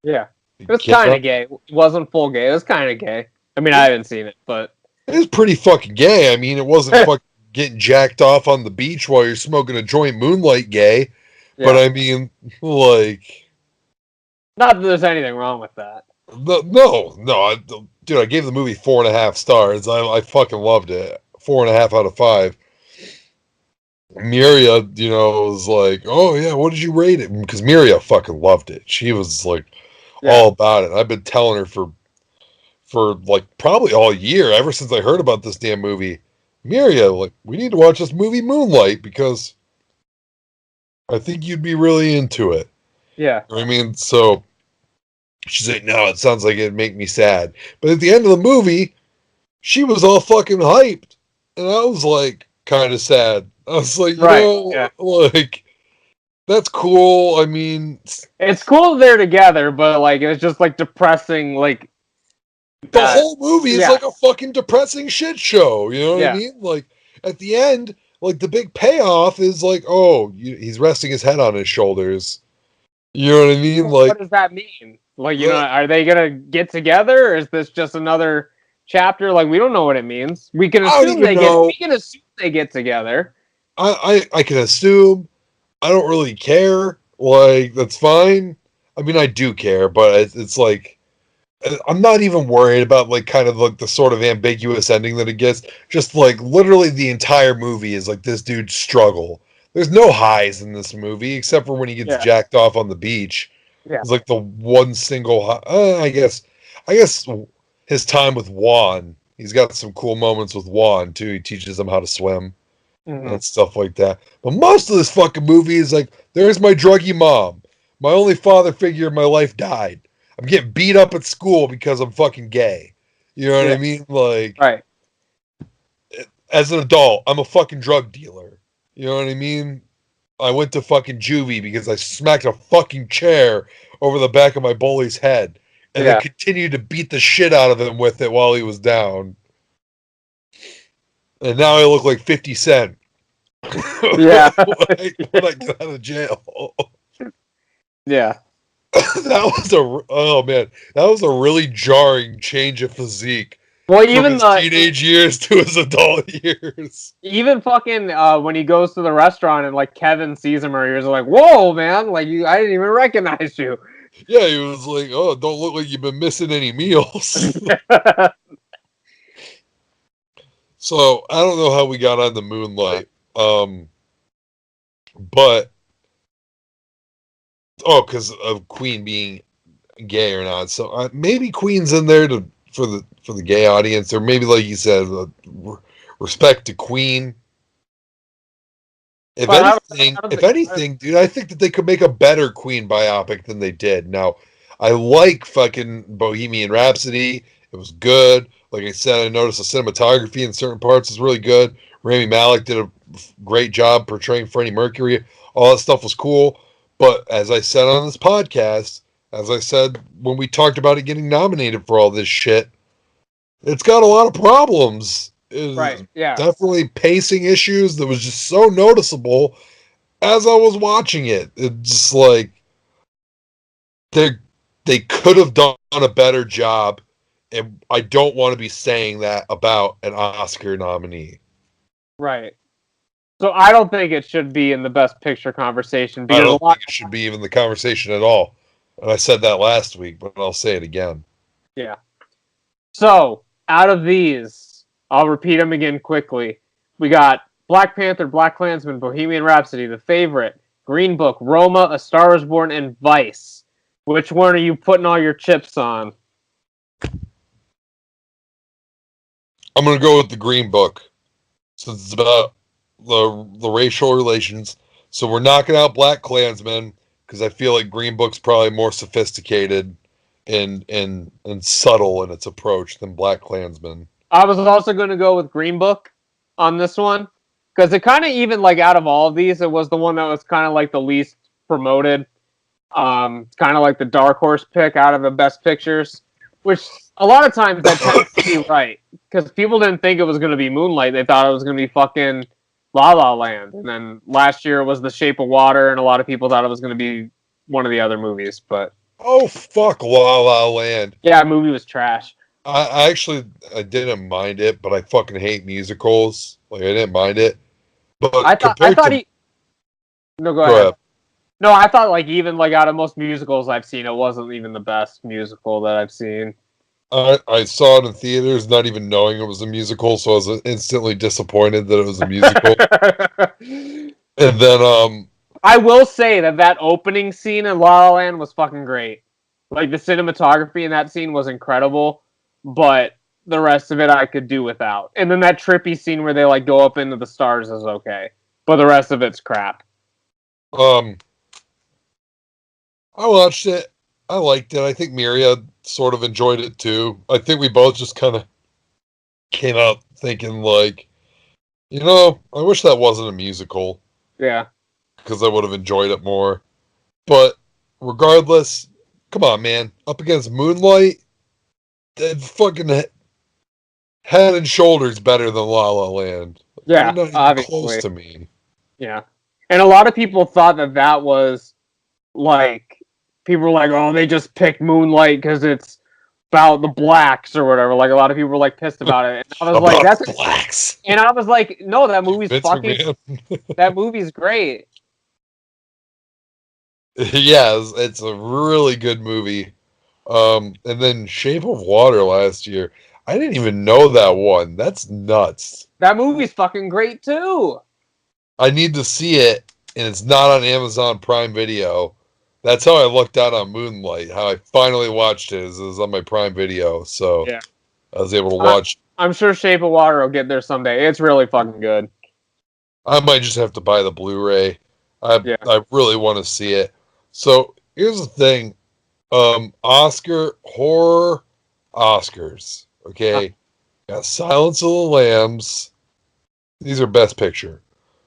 Yeah. It was kind of gay. It wasn't full gay. It was kind of gay. I mean, I haven't seen it, but... It was pretty fucking gay. I mean, it wasn't fucking getting jacked off on the beach while you're smoking a joint moonlight gay. Yeah. But I mean, like... Not that there's anything wrong with that. No. Dude, I gave the movie 4.5 stars. I fucking loved it. 4.5 out of 5. Miria, was like, "Oh yeah, what did you rate it?" Because Miria fucking loved it. She was like Yeah. all about it. I've been telling her for like probably all year, ever since I heard about this damn movie. Miria, like, we need to watch this movie Moonlight because I think you'd be really into it. Yeah. I mean, so she's like, "No, it sounds like it'd make me sad." But at the end of the movie, she was all fucking hyped, and I was like, kind of sad. I was like, Right. Yeah. like, that's cool. I mean, It's cool they're together, but like it's just like depressing. Like the whole movie is yeah. like a fucking depressing shit show. You know what I mean? Like, at the end, like, the big payoff is like, oh, he's resting his head on his shoulders. You know what I mean? What Like, does that mean? Like, are they gonna get together, or is this just another chapter? Like, we don't know what it means. We can I don't assume even know. We can assume they get together. I can assume. I don't really care. Like, that's fine. I mean, I do care, but it's like, I'm not even worried about, like, kind of like the sort of ambiguous ending that it gets. Just like literally the entire movie is like this dude's struggle. There's no highs in this movie except for when he gets jacked off on the beach. Yeah. It's like the one single high. I guess his time with Juan. He's got some cool moments with Juan too. He teaches him how to swim and stuff like that. But most of this fucking movie is like, there's my druggy mom. My only father figure in my life died. I'm getting beat up at school because I'm fucking gay. You know what I mean? Like, right. As an adult, I'm a fucking drug dealer. You know what I mean? I went to fucking juvie because I smacked a fucking chair over the back of my bully's head. And then continued to beat the shit out of him with it while he was down. And now I look like 50 Cent. Yeah. when I got out of jail. Yeah. That was a really jarring change of physique. Well, from even his the teenage years to his adult years. Even fucking when he goes to the restaurant and like Kevin sees him, or he's like, "Whoa, man! Like I didn't even recognize you." Yeah, he was like, "Oh, don't look like you've been missing any meals." So I don't know how we got on the Moonlight, but because of Queen being gay or not. So maybe Queen's in there for the gay audience, or maybe like you said, respect to Queen. If anything, dude, I think that they could make a better Queen biopic than they did. Now, I like fucking Bohemian Rhapsody. It was good. Like I said, I noticed the cinematography in certain parts is really good. Rami Malek did a great job portraying Freddie Mercury. All that stuff was cool. But as I said on this podcast, as I said when we talked about it getting nominated for all this shit, it's got a lot of problems. Right. Yeah. Definitely pacing issues that was just so noticeable as I was watching it. It's just like they could have done a better job, and I don't want to be saying that about an Oscar nominee. Right. So I don't think it should be in the Best Picture conversation. I don't think it should be even the conversation at all. And I said that last week, but I'll say it again. Yeah. So out of these, I'll repeat them again quickly. We got Black Panther, BlacKkKlansman, Bohemian Rhapsody, The Favorite, Green Book, Roma, A Star Is Born, and Vice. Which one are you putting all your chips on? I'm going to go with the Green Book, since it's about the racial relations. So we're knocking out BlacKkKlansman because I feel like Green Book's probably more sophisticated and subtle in its approach than BlacKkKlansman. I was also going to go with Green Book on this one because it kind of even like out of all of these, it was the one that was kind of like the least promoted. Kind of like the dark horse pick out of the Best Pictures, which a lot of times that tends to be right because people didn't think it was going to be Moonlight. They thought it was going to be fucking La La Land, and then last year was The Shape of Water, and a lot of people thought it was going to be one of the other movies. But fuck La La Land. Yeah, the movie was trash. I didn't mind it, but I fucking hate musicals. Like, I didn't mind it. But I thought he. No, go ahead. No, I thought like even like out of most musicals I've seen, it wasn't even the best musical that I've seen. I saw it in theaters, not even knowing it was a musical, so I was instantly disappointed that it was a musical. And then, I will say that opening scene in La La Land was fucking great. Like, the cinematography in that scene was incredible, but the rest of it I could do without. And then that trippy scene where they, like, go up into the stars is okay. But the rest of it's crap. I watched it. I liked it. I think Miria sort of enjoyed it too. I think we both just kind of came out thinking like, I wish that wasn't a musical Yeah. because I would have enjoyed it more. But regardless, come on, man. Up against Moonlight, that fucking head and shoulders better than La La Land. Yeah, Not even obviously. close to me. Yeah. And a lot of people thought that was, like, people were like, oh, they just picked Moonlight because it's about the blacks or whatever. Like, a lot of people were, like, pissed about it. And I was like, About that's... blacks. And I was like, no, that movie's Vince fucking... McMahon. That movie's great. Yeah, it's a really good movie. And then Shape of Water last year. I didn't even know that one. That's nuts. That movie's fucking great, too. I need to see it, and it's not on Amazon Prime Video. That's how I lucked out on Moonlight. How I finally watched it is on my Prime Video. So Yeah. I was able to watch. I'm sure Shape of Water will get there someday. It's really fucking good. I might just have to buy the Blu-ray. I really want to see it. So here's the thing. Horror Oscars. Okay. Got Silence of the Lambs. These are Best Picture.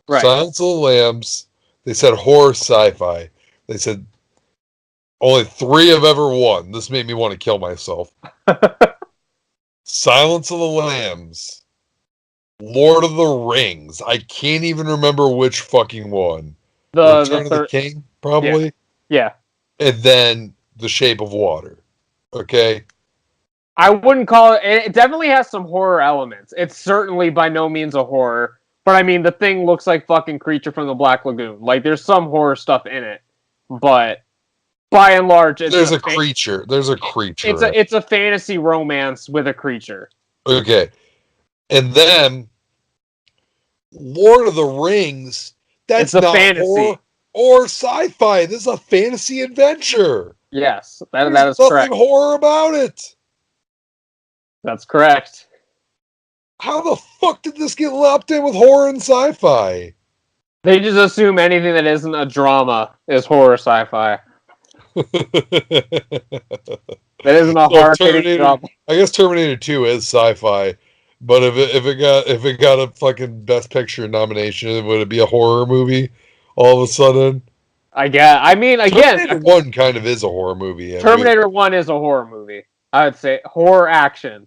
Right. Silence of the Lambs. They said horror sci-fi. They said only 3 have ever won. This made me want to kill myself. Silence of the Lambs. Lord of the Rings. I can't even remember which fucking one. Return of the King, probably. Yeah. And then The Shape of Water. Okay. I wouldn't call it... It definitely has some horror elements. It's certainly by no means a horror. But, I mean, the thing looks like fucking Creature from the Black Lagoon. Like, there's some horror stuff in it. But, by and large... There's a creature. There's a creature. It's a fantasy romance with a creature. Okay. And then... Lord of the Rings... That's not fantasy. Horror or sci-fi. This is a fantasy adventure. Yes, that is There's correct. nothing horror about it. That's correct. How the fuck did this get lopped in with horror and sci-fi? They just assume anything that isn't a drama is horror sci-fi. That isn't a hard-hitting drama. I guess Terminator 2 is sci-fi, but if it got a fucking Best Picture nomination, would it be a horror movie all of a sudden? I guess. I mean, again, Terminator 1 kind of is a horror movie. Terminator 1 is a horror movie. I would say horror action.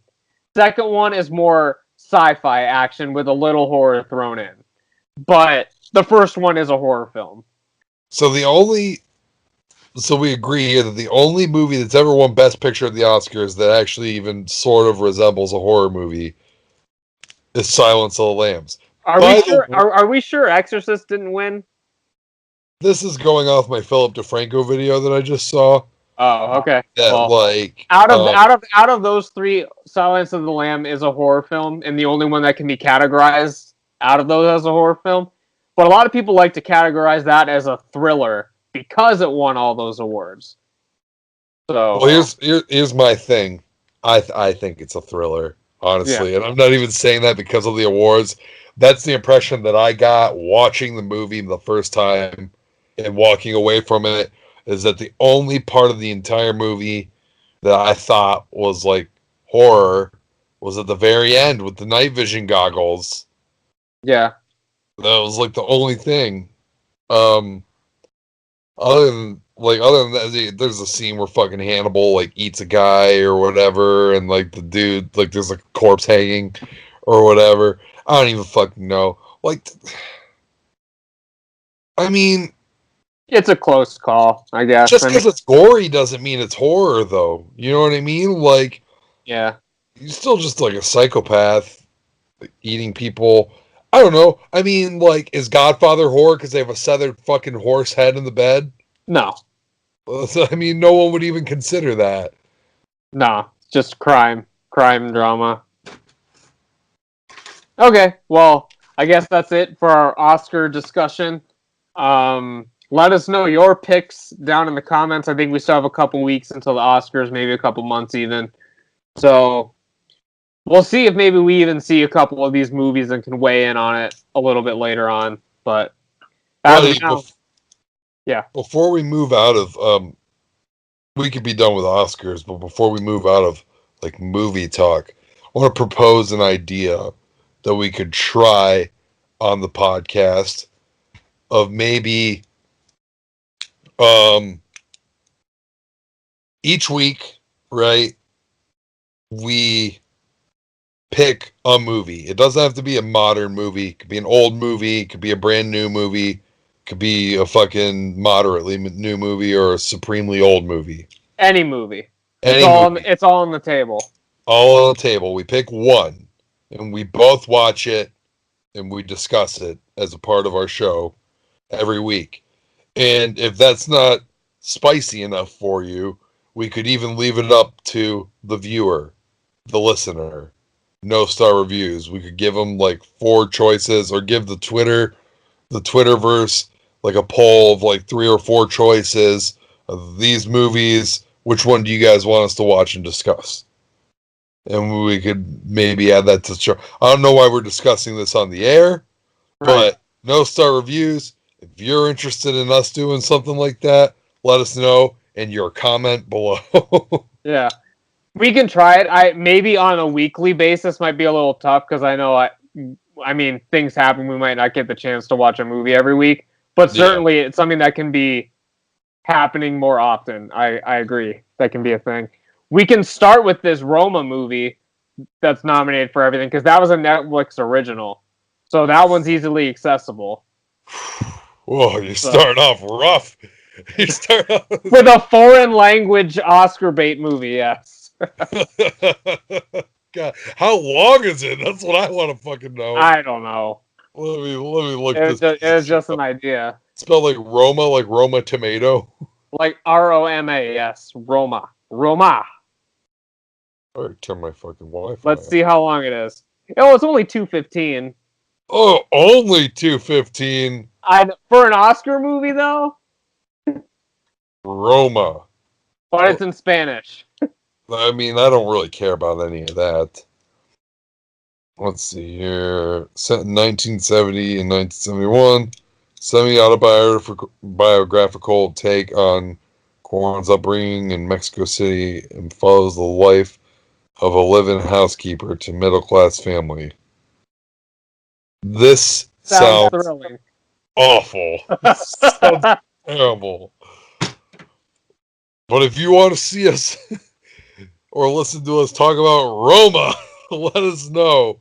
Second one is more sci-fi action with a little horror thrown in. But the first one is a horror film. So we agree here that the only movie that's ever won Best Picture at the Oscars that actually even sort of resembles a horror movie is Silence of the Lambs. Are we sure Exorcist didn't win? This is going off my Philip DeFranco video that I just saw. Oh, okay. That out of those 3, Silence of the Lamb is a horror film, and the only one that can be categorized out of those as a horror film. But a lot of people like to categorize that as a thriller because it won all those awards. So, well, here's my thing. I think it's a thriller, honestly, and I'm not even saying that because of the awards. That's the impression that I got watching the movie the first time and walking away from it. Is that the only part of the entire movie that I thought was like horror was at the very end with the night vision goggles. Yeah. That was like the only thing. Other than that, there's a scene where fucking Hannibal like eats a guy or whatever, and like the dude, like there's a corpse hanging or whatever. I don't even fucking know. Like, I mean, it's a close call, I guess. Just because it's gory doesn't mean it's horror, though. You know what I mean? Like, yeah, you're still just like a psychopath eating people. I don't know. I mean, like, is Godfather horror because they have a severed fucking horse head in the bed? No. I mean, no one would even consider that. No. Just crime drama. Okay, well, I guess that's it for our Oscar discussion. Let us know your picks down in the comments. I think we still have a couple weeks until the Oscars, maybe a couple months even. So we'll see if maybe we even see a couple of these movies and can weigh in on it a little bit later on. But before we move out of we could be done with Oscars, but before we move out of like movie talk, I want to propose an idea that we could try on the podcast of maybe each week, right? We pick a movie. It doesn't have to be a modern movie. It could be an old movie. It could be a brand new movie. It could be a fucking moderately new movie or a supremely old movie. Any movie. Any movie. It's all on the table. All on the table. We pick one, and we both watch it, and we discuss it as a part of our show every week. And if that's not spicy enough for you, we could even leave it up to the viewer, the listener. No star reviews. We could give them like 4 choices, or give the Twitterverse like a poll of like 3 or 4 choices of these movies. Which one do you guys want us to watch and discuss? And we could maybe add that to the show. I don't know why we're discussing this on the air, but no star reviews. If you're interested in us doing something like that, let us know in your comment below. Yeah. We can try it. Maybe on a weekly basis might be a little tough because I know I mean things happen. We might not get the chance to watch a movie every week, but certainly it's something that can be happening more often. I agree. That can be a thing. We can start with this Roma movie that's nominated for everything because that was a Netflix original. So that one's easily accessible. Whoa, you start off rough. You start off with a foreign language Oscar bait movie, yes. God, how long is it? That's what I want to fucking know. I don't know. Let me look this. It was just an idea. Spelled like Roma tomato. Like Roma, yes. Roma. Roma. All right, turn my fucking Wi-Fi. Let's see how long it is. Oh, it's only 2:15. Oh, only 2:15. For an Oscar movie, though? Roma. But it's in Spanish. I mean, I don't really care about any of that. Let's see here. Set in 1970 and 1971. Semi-autobiographical take on Cuarón's upbringing in Mexico City and follows the life of a live-in housekeeper to middle-class family. This sounds thrilling. Awful. Sounds terrible. But if you want to see us or listen to us talk about Roma, let us know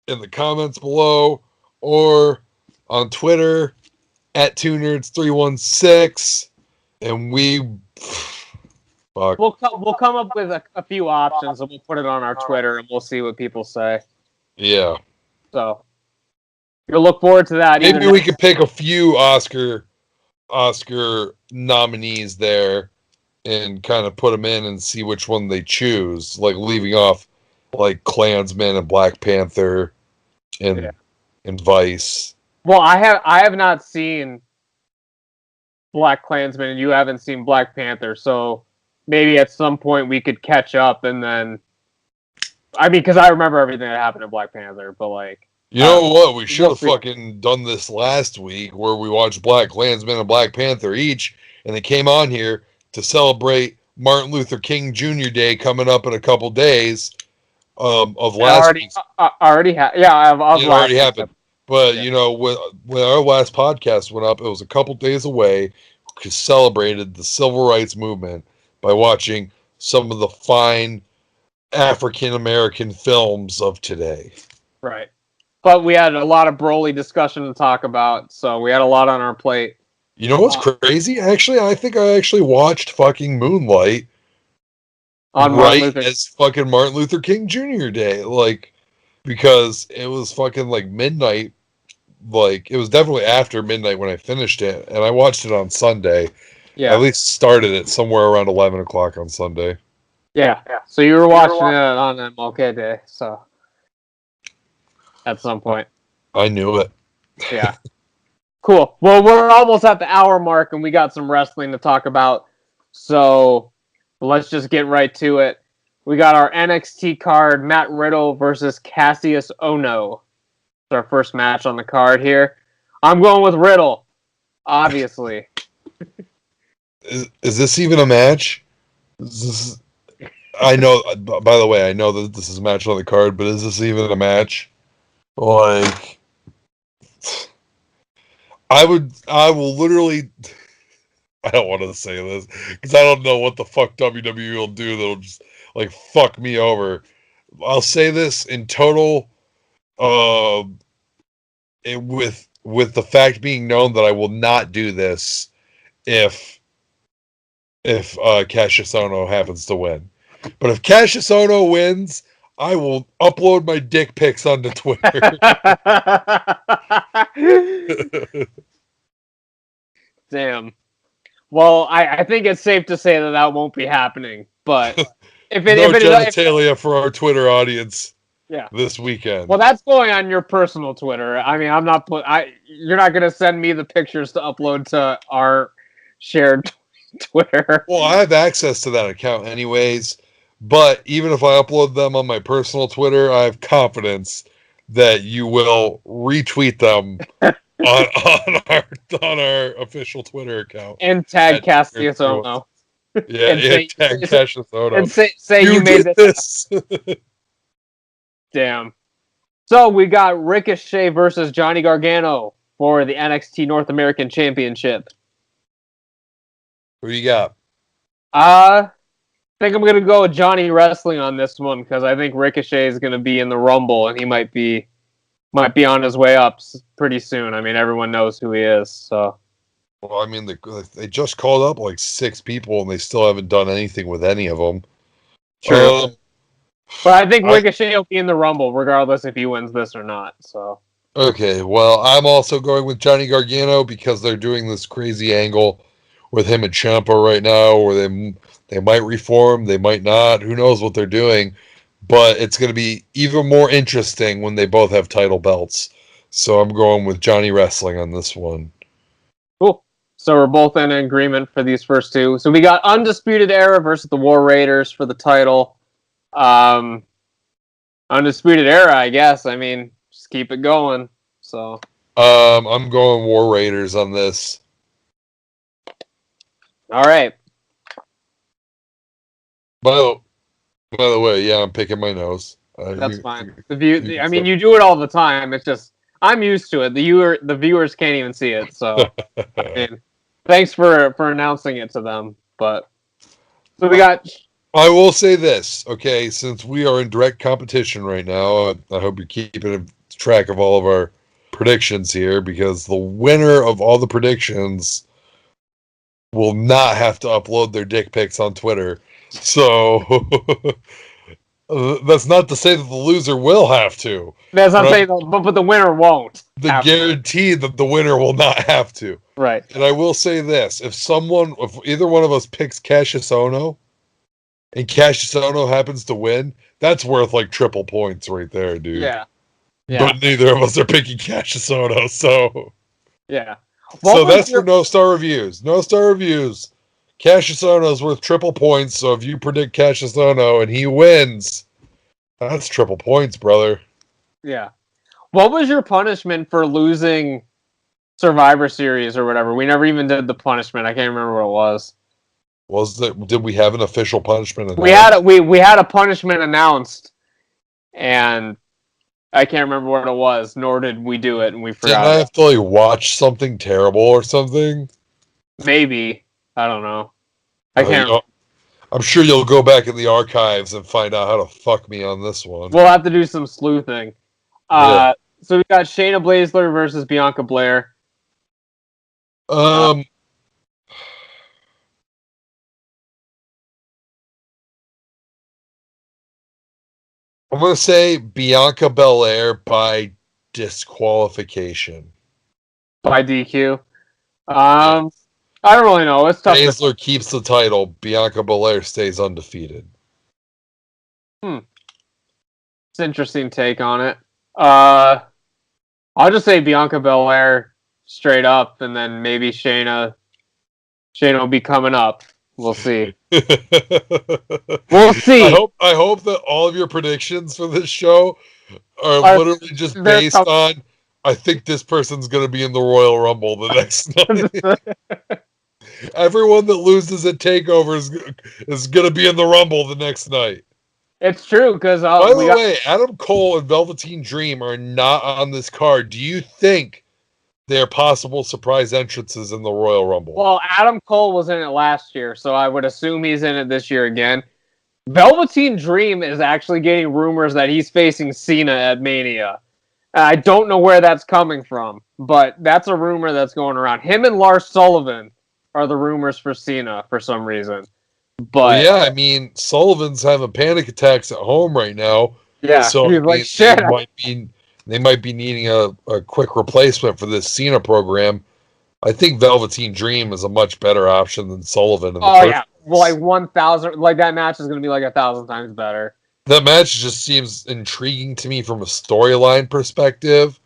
in the comments below or on Twitter at TwoNerds316, and we'll come up with a few options and we'll put it on our Twitter and we'll see what people say. Yeah. So you'll look forward to that. Maybe we could pick a few Oscar nominees there and kind of put them in and see which one they choose, like leaving off like Klansman and Black Panther and Vice. Well, I have not seen Black Klansman and you haven't seen Black Panther, so maybe at some point we could catch up and then because I remember everything that happened in Black Panther, but like you know what? We should have fucking done this last week where we watched Black Klansman and Black Panther each, and they came on here to celebrate Martin Luther King Jr. Day coming up in a couple days of last week. Already happened. But, you know, when our last podcast went up, it was a couple days away. We celebrated the civil rights movement by watching some of the fine African-American films of today. Right. But we had a lot of Broly discussion to talk about, so we had a lot on our plate. You know what's crazy? Actually, I think I actually watched fucking Moonlight on as fucking Martin Luther King Jr. Day, like, because it was fucking like midnight. Like, it was definitely after midnight when I finished it, and I watched it on Sunday. Yeah, at least started it somewhere around 11 o'clock on Sunday. Yeah. So you were watching it on MLK Day, so at some point. I knew it. Yeah. Cool. Well, we're almost at the hour mark, and we got some wrestling to talk about. So let's just get right to it. We got our NXT card, Matt Riddle versus Cassius Ohno. It's our first match on the card here. I'm going with Riddle, obviously. Is this even a match? I know, by the way, I know that this is a match on the card, but is this even a match? Like, I will literally, I don't want to say this, because I don't know what the fuck WWE will do that'll just, like, fuck me over. I'll say this in total, with the fact being known that I will not do this if Cassius Ohno happens to win. But if Cassius Ohno wins, I will upload my dick pics onto Twitter. Damn. Well, I think it's safe to say that won't be happening. But if it genitalia for our Twitter audience, this weekend. Well, that's going on your personal Twitter. I mean, you're not gonna send me the pictures to upload to our shared Twitter. Well, I have access to that account anyways. But even if I upload them on my personal Twitter, I have confidence that you will retweet them on our official Twitter account and tag Cassius Ohno. Yeah, tag Cassius Ohno and say you made this. Damn. So we got Ricochet versus Johnny Gargano for the NXT North American Championship. Who you got? I think I'm gonna go with Johnny Wrestling on this one because I think Ricochet is gonna be in the Rumble and he might be on his way up pretty soon. I mean, everyone knows who he is. So, well, I mean, they just called up like 6 people and they still haven't done anything with any of them. True. But I think Ricochet will be in the Rumble regardless if he wins this or not. So. Okay, well, I'm also going with Johnny Gargano because they're doing this crazy angle with him and Ciampa right now, where they might reform, they might not. Who knows what they're doing? But it's going to be even more interesting when they both have title belts. So I'm going with Johnny Wrestling on this one. Cool. So we're both in agreement for these first two. So we got Undisputed Era versus the War Raiders for the title. Undisputed Era, I guess. I mean, just keep it going. So I'm going War Raiders on this. All right. By the way, yeah, I'm picking my nose. That's fine. I mean, you do it all the time. It's just I'm used to it. The viewers can't even see it. So, I mean, thanks for announcing it to them. But so we got. I will say this, okay? Since we are in direct competition right now, I hope you're keeping track of all of our predictions here, because the winner of all the predictions will not have to upload their dick pics on Twitter. So that's not to say that the loser will have to. That's not saying, but the winner won't. The guarantee that the winner will not have to. Right. And I will say this: if either one of us picks Cassius Ohno, and Cassius Ohno happens to win, that's worth like triple points right there, dude. Yeah. But neither of us are picking Cassius Ohno, so yeah. So that's for No Star Reviews. No Star Reviews. Cassius Ohno is worth triple points, so if you predict Cassius Ohno and he wins, that's triple points, brother. Yeah. What was your punishment for losing Survivor Series or whatever? We never even did the punishment. I can't remember what it was. Did we have an official punishment announced? We had a punishment announced, and I can't remember what it was, nor did we do it, and we forgot. Didn't I have to like watch something terrible or something? Maybe. I don't know. I can't. I'm sure you'll go back in the archives and find out how to fuck me on this one. We'll have to do some sleuthing. So we got Shayna Baszler versus Bianca Belair. I'm going to say Bianca Belair by disqualification. By DQ? I don't really know. It's tough. Baszler keeps the title. Bianca Belair stays undefeated. It's an interesting take on it. I'll just say Bianca Belair straight up, and then maybe Shayna will be coming up. We'll see. We'll see. I hope that all of your predictions for this show are literally just based on, I think this person's going to be in the Royal Rumble the next night. Everyone that loses at TakeOver is going to be in the Rumble the next night. It's true, because... By the way, Adam Cole and Velveteen Dream are not on this card. Do you think they're possible surprise entrances in the Royal Rumble? Well, Adam Cole was in it last year, so I would assume he's in it this year again. Velveteen Dream is actually getting rumors that he's facing Cena at Mania. I don't know where that's coming from, but that's a rumor that's going around. Him and Lars Sullivan are the rumors for Cena for some reason. But yeah, I mean, Sullivan's having panic attacks at home right now. Yeah, so he's like, shit. They might be needing a quick replacement for this Cena program. I think Velveteen Dream is a much better option than Sullivan. Yeah, well, like 1,000. Like that match is going to be like 1,000 times better. That match just seems intriguing to me from a storyline perspective,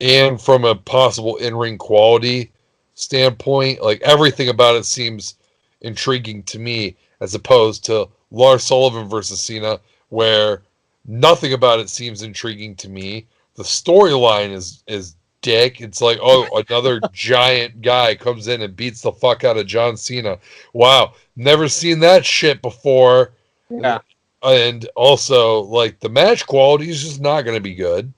and from a possible in-ring quality standpoint. Like everything about it seems intriguing to me, as opposed to Lars Sullivan versus Cena, where nothing about it seems intriguing to me. The storyline is dick. It's like, oh, another giant guy comes in and beats the fuck out of John Cena. Wow, never seen that shit before. Yeah. And also, like, the match quality is just not going to be good.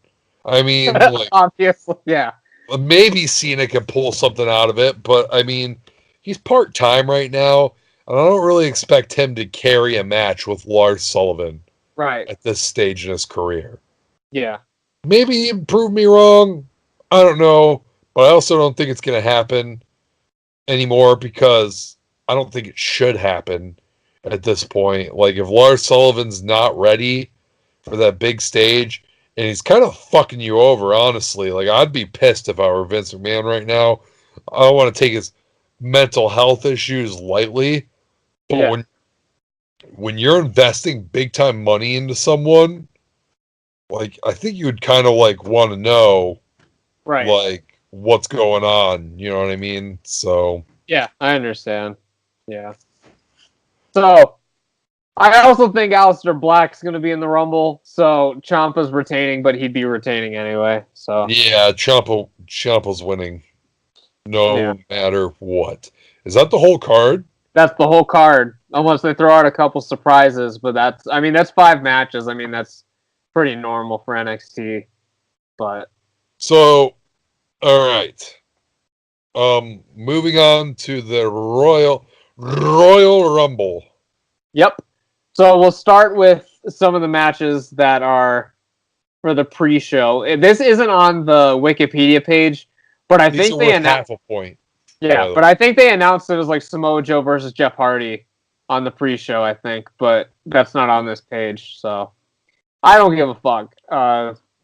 I mean, like, obviously, yeah. Maybe Cena can pull something out of it, but I mean, he's part-time right now, and I don't really expect him to carry a match with Lars Sullivan at this stage in his career. Yeah. Maybe he proved me wrong. I don't know, but I also don't think it's going to happen anymore, because I don't think it should happen at this point. Like, if Lars Sullivan's not ready for that big stage, and he's kind of fucking you over, honestly. Like, I'd be pissed if I were Vince McMahon right now. I don't want to take his mental health issues lightly, but when you're investing big time money into someone, like, I think you would kind of like want to know, like, what's going on. You know what I mean? So yeah, I understand. Yeah. So I also think Aleister Black's going to be in the Rumble. So Ciampa's retaining, but he'd be retaining anyway. So yeah, Ciampa's winning, no matter what. Is that the whole card? That's the whole card, unless they throw out a couple surprises. But that's 5 matches. I mean, that's pretty normal for NXT. But so, all right. Moving on to the Royal Rumble. Yep. So we'll start with some of the matches that are for the pre-show. This isn't on the Wikipedia page, but I think they announced half a point. Yeah, but I think they announced it as like Samoa Joe versus Jeff Hardy on the pre-show, I think, but that's not on this page, so I don't give a fuck.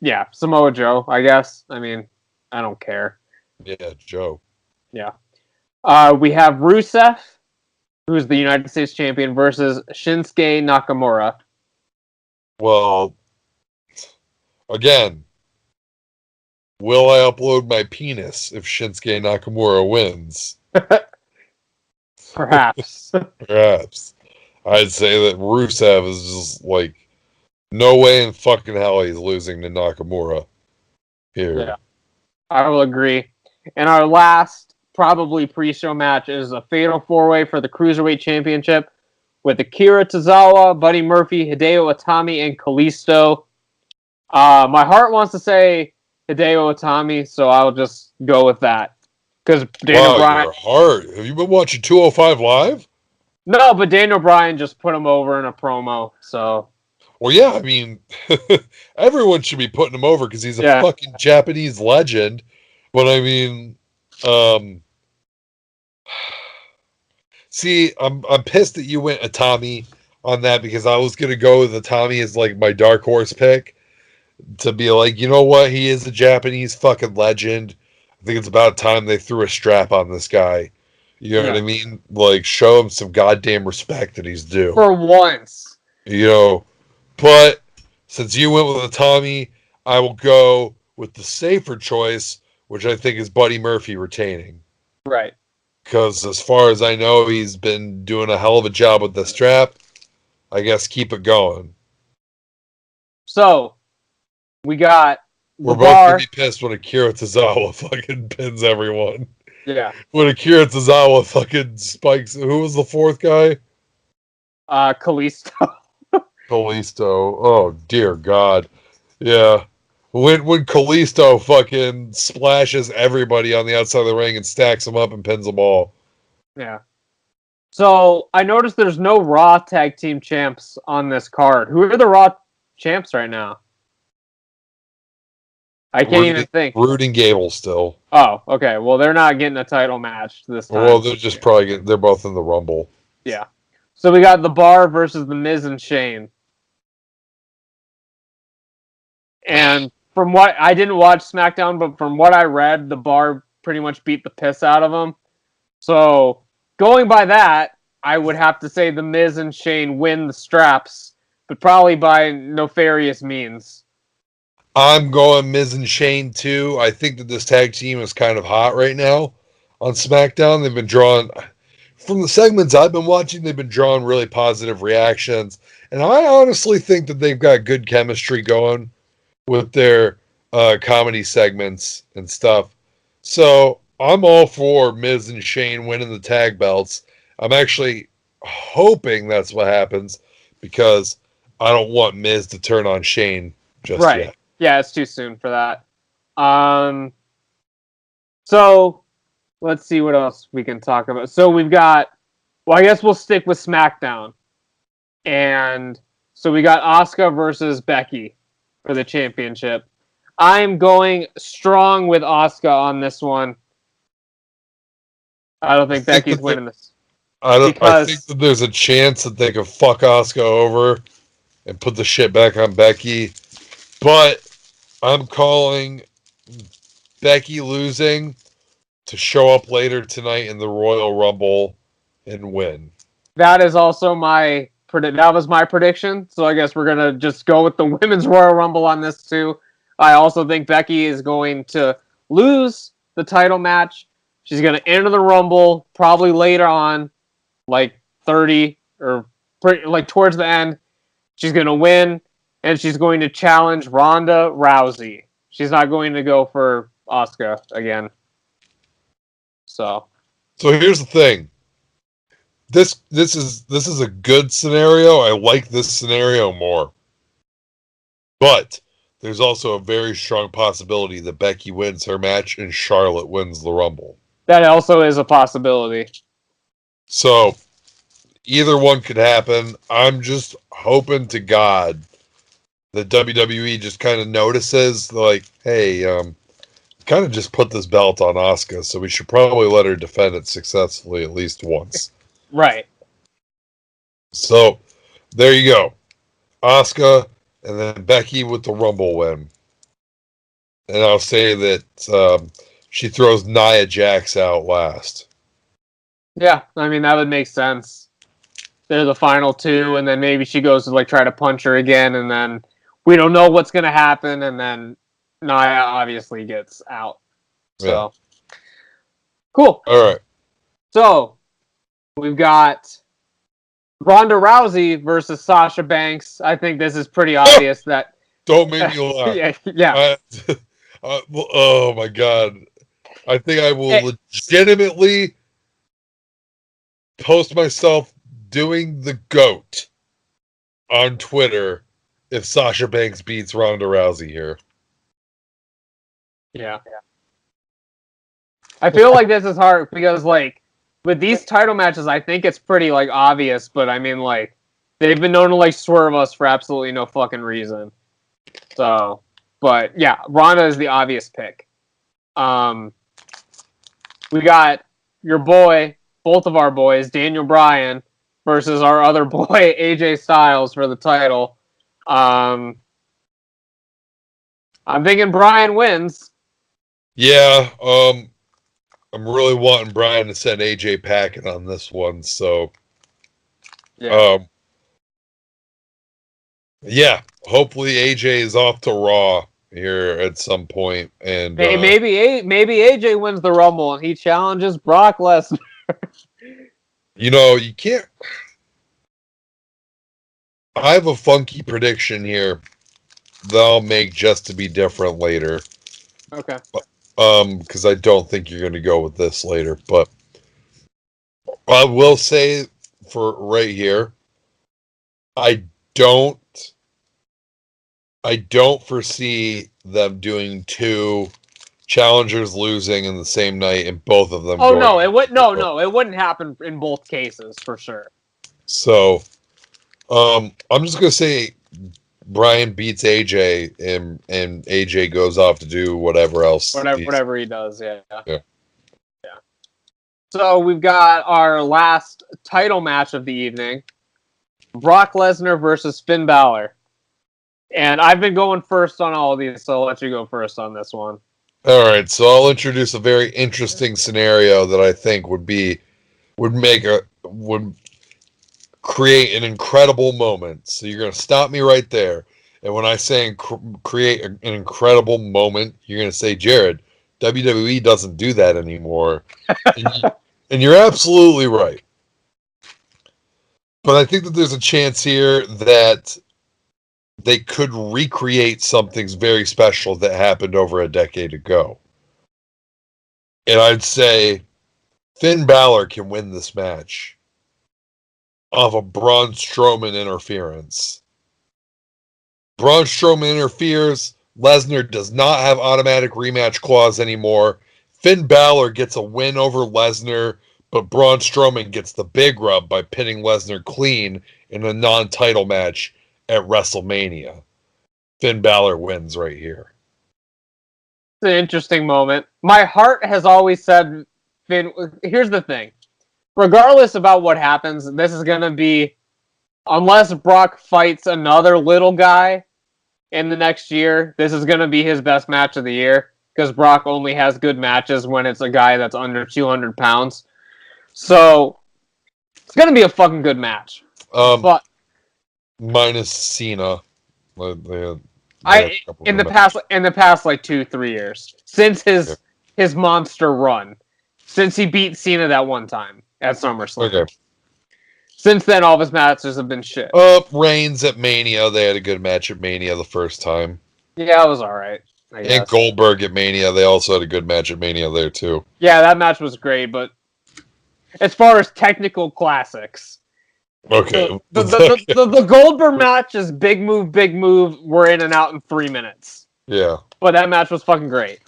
Yeah, Samoa Joe, I guess. I mean, I don't care. Yeah, Joe. Yeah. We have Rusev, who's the United States champion, versus Shinsuke Nakamura. Well, again, will I upload my penis if Shinsuke Nakamura wins? Perhaps. Perhaps. I'd say that Rusev is just like, no way in fucking hell he's losing to Nakamura here. Yeah, I will agree. And our last, probably pre-show match is a fatal 4-way for the Cruiserweight Championship with Akira Tozawa, Buddy Murphy, Hideo Itami, and Kalisto. My heart wants to say Hideo Itami, so I'll just go with that. Because Daniel Bryan. Your heart. Have you been watching 205 Live? No, but Daniel Bryan just put him over in a promo, so. Well, yeah, I mean, everyone should be putting him over because he's a fucking Japanese legend. But I mean, see, I'm pissed that you went Itami on that, because I was gonna go with Itami as like my dark horse pick to be like, you know what, he is a Japanese fucking legend. I think it's about time they threw a strap on this guy. You know what I mean? Like, show him some goddamn respect that he's due. For once. You know, But since you went with a Tommy, I will go with the safer choice, which I think is Buddy Murphy retaining. Right. Because as far as I know, he's been doing a hell of a job with the strap. I guess keep it going. So, we got We're the both bar. going to be pissed when Akira Tozawa fucking pins everyone. Yeah. When Akira Tozawa fucking spikes. Who was the fourth guy? Kalisto. Kalisto. Oh, dear God. Yeah. When Kalisto fucking splashes everybody on the outside of the ring and stacks them up and pins them all. Yeah. So, I noticed there's no Raw Tag Team Champs on this card. Who are the Raw Champs right now? I can't even think. Roode and Gable still. Oh, okay. Well, they're not getting a title match this time. Well, they're just probably they're both in the Rumble. Yeah. So we got The Bar versus The Miz and Shane. And from what I didn't watch SmackDown, but from what I read, The Bar pretty much beat the piss out of them. So going by that, I would have to say The Miz and Shane win the straps, but probably by nefarious means. I'm going Miz and Shane too. I think that this tag team is kind of hot right now on SmackDown. They've been drawing, from the segments I've been watching, they've been drawing really positive reactions. And I honestly think that they've got good chemistry going with their comedy segments and stuff. So I'm all for Miz and Shane winning the tag belts. I'm actually hoping that's what happens because I don't want Miz to turn on Shane just yet. Yeah, it's too soon for that. So let's see what else we can talk about. So we've got, well, I guess we'll stick with SmackDown. And so we got Asuka versus Becky for the championship. I'm going strong with Asuka on this one. I don't think Becky's winning this. I think that there's a chance that they could fuck Asuka over and put the shit back on Becky. But I'm calling Becky losing to show up later tonight in the Royal Rumble and win. That is also that was my prediction. So I guess we're gonna just go with the Women's Royal Rumble on this too. I also think Becky is going to lose the title match. She's gonna enter the Rumble probably later on, like 30 or like towards the end. She's gonna win. And she's going to challenge Ronda Rousey. She's not going to go for Asuka again. So here's the thing. This is a good scenario. I like this scenario more. But there's also a very strong possibility that Becky wins her match and Charlotte wins the Rumble. That also is a possibility. So either one could happen. I'm just hoping to God the WWE just kind of notices, like, hey, kind of just put this belt on Asuka, so we should probably let her defend it successfully at least once. Right. So, there you go. Asuka, and then Becky with the Rumble win. And I'll say that she throws Nia Jax out last. Yeah, I mean, that would make sense. They're the final two, and then maybe she goes to, like, try to punch her again, and then we don't know what's going to happen, and then Nia obviously gets out. So, yeah. Cool. All right. So, we've got Ronda Rousey versus Sasha Banks. I think this is pretty obvious that... Don't make me laugh. Yeah. Oh, my God. I think I will legitimately post myself doing the GOAT on Twitter if Sasha Banks beats Ronda Rousey here. Yeah. I feel like this is hard because, like, with these title matches, I think it's pretty, like, obvious, but I mean, like, they've been known to, like, swerve us for absolutely no fucking reason. So, but yeah, Ronda is the obvious pick. We got your boy, both of our boys, Daniel Bryan versus our other boy, AJ Styles, for the title. I'm thinking Bryan wins. Yeah, I'm really wanting Bryan to send AJ packing on this one, so yeah. Yeah, hopefully AJ is off to Raw here at some point, and Maybe AJ wins the Rumble and he challenges Brock Lesnar. you can't. I have a funky prediction here that I'll make just to be different later. Okay. Because I don't think you're going to go with this later, but I will say for right here, I don't foresee them doing two challengers losing in the same night and both of them. Oh no, it would no, it wouldn't happen in both cases for sure. So, I'm just gonna say Brian beats AJ and AJ goes off to do whatever else. Whatever he does, yeah. So we've got our last title match of the evening: Brock Lesnar versus Finn Balor. And I've been going first on all of these, so I'll let you go first on this one. All right, so I'll introduce a very interesting scenario that I think would create an incredible moment. So you're going to stop me right there. And when I say create an incredible moment, you're going to say, Jared, WWE doesn't do that anymore. And you're absolutely right. But I think that there's a chance here that they could recreate something very special that happened over a decade ago. And I'd say Finn Balor can win this match off of Braun Strowman interference. Braun Strowman interferes. Lesnar does not have automatic rematch clause anymore. Finn Balor gets a win over Lesnar, but Braun Strowman gets the big rub by pinning Lesnar clean in a non-title match at WrestleMania. Finn Balor wins right here. It's an interesting moment. My heart has always said Finn. Here's the thing. Regardless about what happens, this is going to be, unless Brock fights another little guy in the next year, this is going to be his best match of the year, because Brock only has good matches when it's a guy that's under 200 pounds. So, it's going to be a fucking good match. But minus Cena. In the past like 2-3 years, since his monster run, since he beat Cena that one time at SummerSlam. Okay. Since then, all of his matches have been shit. Reigns at Mania. They had a good match at Mania the first time. Yeah, it was alright. And Goldberg at Mania. They also had a good match at Mania there, too. Yeah, that match was great, but as far as technical classics... Okay. The Goldberg match is big move, we're in and out in 3 minutes. Yeah. But that match was fucking great.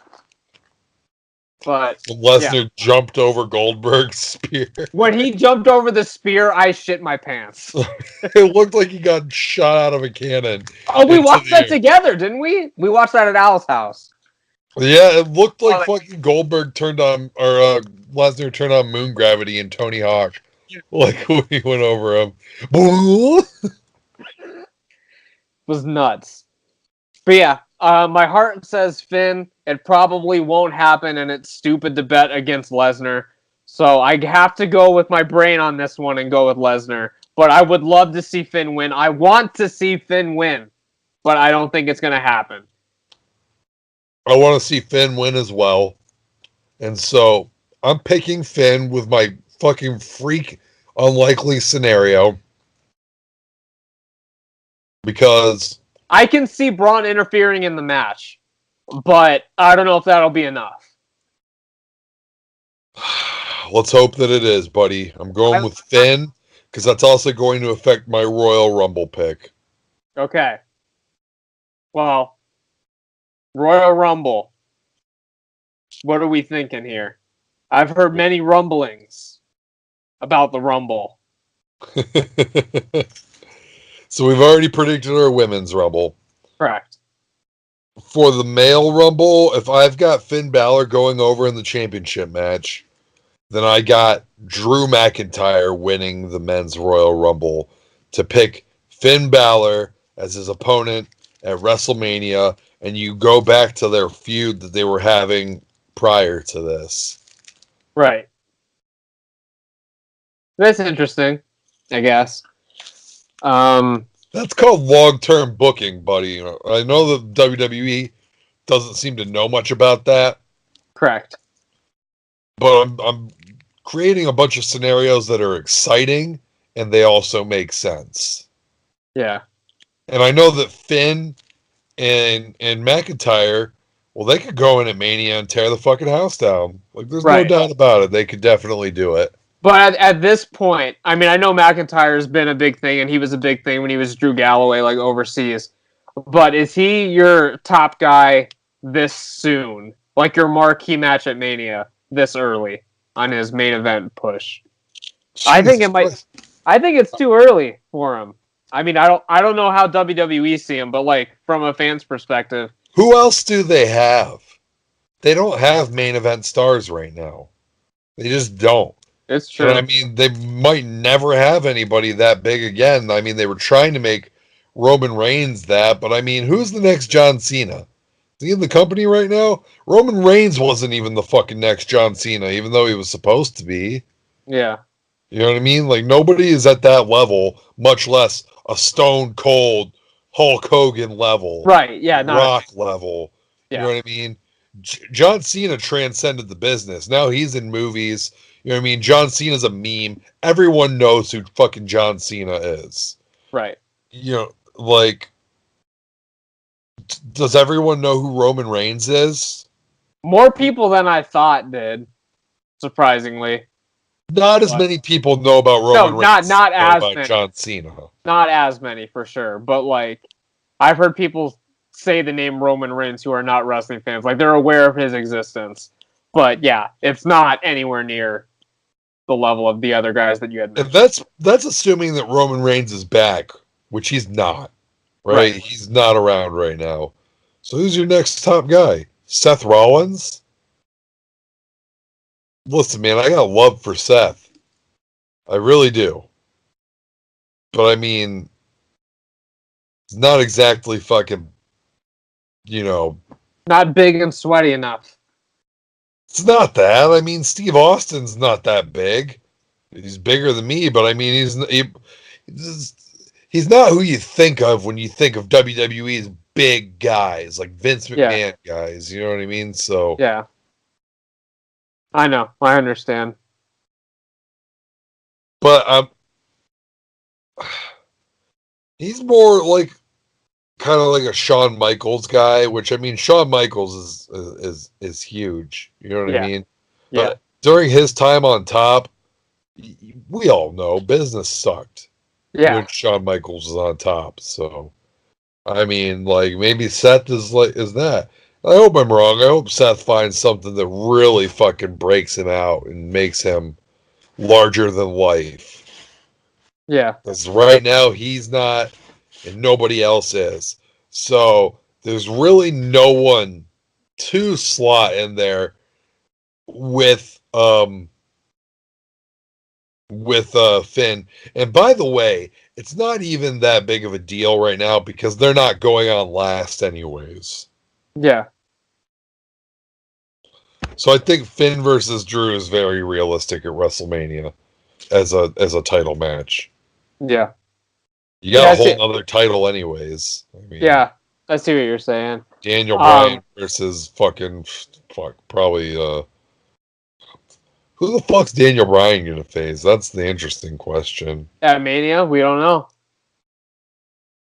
But Lesnar jumped over Goldberg's spear. When he jumped over the spear, I shit my pants. It looked like he got shot out of a cannon. Oh, we watched that together, didn't we? We watched that at Al's house. Yeah, it looked like fucking Goldberg turned on, or Lesnar turned on moon gravity and Tony Hawk. Like when he went over him. Was nuts. But yeah, my heart says Finn. It probably won't happen, and it's stupid to bet against Lesnar. So I have to go with my brain on this one and go with Lesnar. But I would love to see Finn win. I want to see Finn win, but I don't think it's going to happen. I want to see Finn win as well. And so I'm picking Finn with my fucking freak unlikely scenario. Because I can see Braun interfering in the match, but I don't know if that'll be enough. Let's hope that it is, buddy. I'm going with Finn, because that's also going to affect my Royal Rumble pick. Okay. Well, Royal Rumble. What are we thinking here? I've heard many rumblings about the Rumble. So we've already predicted our women's Rumble. Correct. For the male Rumble, if I've got Finn Balor going over in the championship match, then I got Drew McIntyre winning the men's Royal Rumble to pick Finn Balor as his opponent at WrestleMania, and you go back to their feud that they were having prior to this. Right. That's interesting, I guess. That's called long-term booking, buddy. I know the WWE doesn't seem to know much about that, Correct. but I'm creating a bunch of scenarios that are exciting and they also make sense. Yeah. And I know that Finn and McIntyre, well, they could go in at Mania and tear the fucking house down. Like, there's no Right. doubt about it. They could definitely do it. But at this point, I mean, I know McIntyre's been a big thing, and he was a big thing when he was Drew Galloway, like, overseas. But is he your top guy this soon? Like your marquee match at Mania this early on his main event push? I think Jesus it might. Christ. I think it's too early for him. I mean, I don't know how WWE see him, but like from a fan's perspective, Who else do they have? They don't have main event stars right now. They just don't. it's true. And I mean, they might never have anybody that big again. I mean, they were trying to make Roman Reigns that, but I mean, who's the next John Cena? Is he in the company right now? Roman Reigns wasn't even the fucking next John Cena, even though he was supposed to be. Yeah. You know what I mean? Like, nobody is at that level, much less a Stone Cold Hulk Hogan level, Right. Yeah. Not. Rock level. Yeah. You know what I mean? John Cena transcended the business. Now he's in movies. You know what I mean? John Cena's a meme. Everyone knows who fucking John Cena is. Right. You know, like, does everyone know who Roman Reigns is? More people than I thought did. Surprisingly, Not as What? many people know about Roman Reigns not as as about many. John Cena. not as many for sure, but like I've heard people say the name Roman Reigns who are not wrestling fans. Like they're aware of his existence, but yeah, it's not anywhere near the level of the other guys that you had And mentioned. that's assuming that Roman Reigns is back, which he's not. Right? Right. He's not around right now. So who's your next top guy? Seth Rollins? Listen, man, I got love for Seth. I really do. But I mean, it's not exactly fucking, you know, Not big and sweaty enough. it's not that. I mean, Steve Austin's not that big. He's bigger than me, but I mean, he's not who you think of when you think of WWE's big guys, like Vince McMahon guys. You know what I mean? So Yeah. I know. I understand. but he's more like kind of like a Shawn Michaels guy, which I mean, Shawn Michaels is huge. You know what Yeah. I mean? Yeah. But during his time on top, we all know business sucked Yeah. when Shawn Michaels was on top. So, I mean, like maybe Seth is that. I hope I'm wrong. I hope Seth finds something that really fucking breaks him out and makes him larger than life. Yeah. Because right now he's not, and nobody else is. So there's really no one to slot in there with Finn. And by the way, it's not even that big of a deal right now because they're not going on last anyways. Yeah. So I think Finn versus Drew is very realistic at WrestleMania as a title match. Yeah. You got Yeah, a I see. whole other title anyways. I mean, Yeah. I see what you're saying. Daniel Bryan versus probably who the fuck's Daniel Bryan gonna face? That's the interesting question. At Mania, we don't know.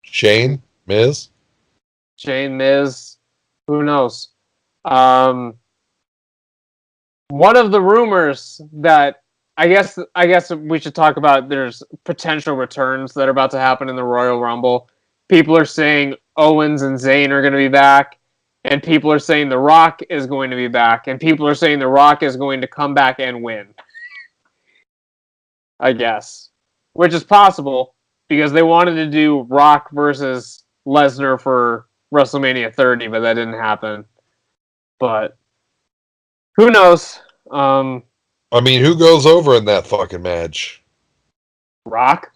Shane? Miz? Shane, Miz, who knows? One of the rumors that I guess we should talk about, there's potential returns that are about to happen in the Royal Rumble. People are saying Owens and Zayn are going to be back, and people are saying The Rock is going to be back, and people are saying The Rock is going to come back and win. I guess. Which is possible because they wanted to do Rock versus Lesnar for WrestleMania 30, but that didn't happen. But who knows? I mean, who goes over in that fucking match? Rock?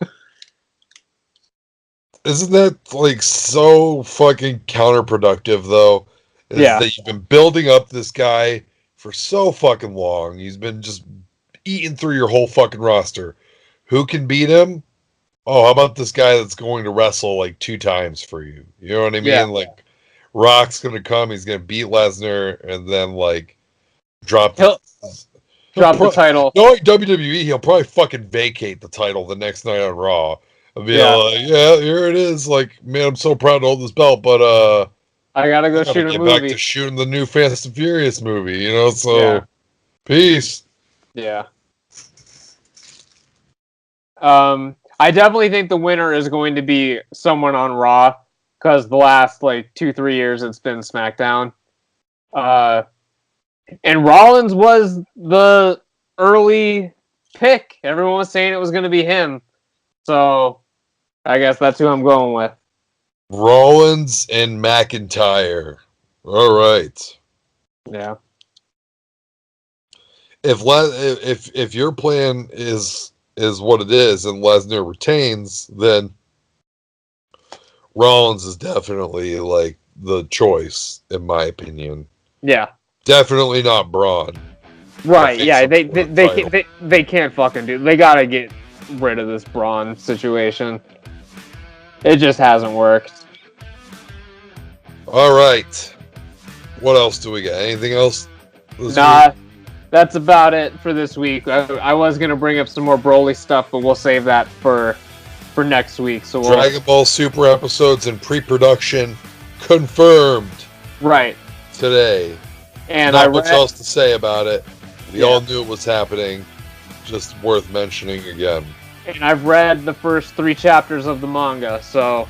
Isn't that like so fucking counterproductive though? Yeah. That you've been building up this guy for so fucking long. He's been just eating through your whole fucking roster. Who can beat him? oh, how about this guy that's going to wrestle like 2 times for you? You know what I mean? Yeah. Like, Rock's going to come, he's going to beat Lesnar, and then, like, drop He'll drop the title. No, like WWE, he'll probably fucking vacate the title the next night on Raw. I'll be Yeah. like, yeah, here it is. Like, man, I'm so proud to hold this belt, but I gotta go I gotta shoot a get back movie. to shooting the new Fast and Furious movie, you know? So, Yeah. peace. Yeah. I definitely think the winner is going to be someone on Raw, because the last like 2-3 years it's been SmackDown. And Rollins was the early pick. Everyone was saying it was going to be him. So I guess that's who I'm going with. Rollins and McIntyre. All right. Yeah. If your plan is what it is and Lesnar retains, then Rollins is definitely like the choice, in my opinion. Yeah. Definitely not Braun. Right. Yeah. Title. They can't fucking do. They gotta get rid of this Braun situation. It just hasn't worked. All right. What else do we got? Anything else? Nah, that's about it for this week. I was gonna bring up some more Broly stuff, but we'll save that for next week. So we'll, Dragon Ball Super episodes in pre-production confirmed right. today. And Not I much read, else to say about it. We Yeah. all knew it was happening. Just worth mentioning again. and I've read the first 3 chapters of the manga, so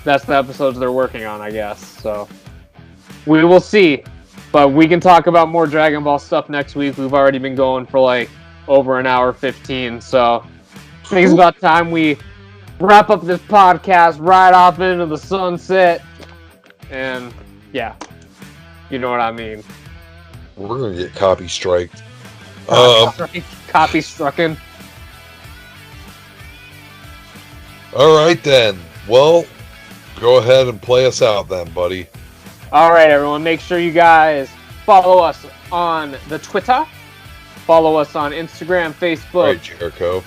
that's the episodes they're working on, I guess. So we will see. But we can talk about more Dragon Ball stuff next week. We've already been going for like over an hour 15, so I think it's about time we wrap up this podcast right off into the sunset. And yeah, you know what I mean. We're gonna get copy striked. Copy strucken. All right then. Well, go ahead and play us out then, buddy. All right, everyone. Make sure you guys follow us on the Twitter. Follow us on Instagram, All Facebook. right, Jericho.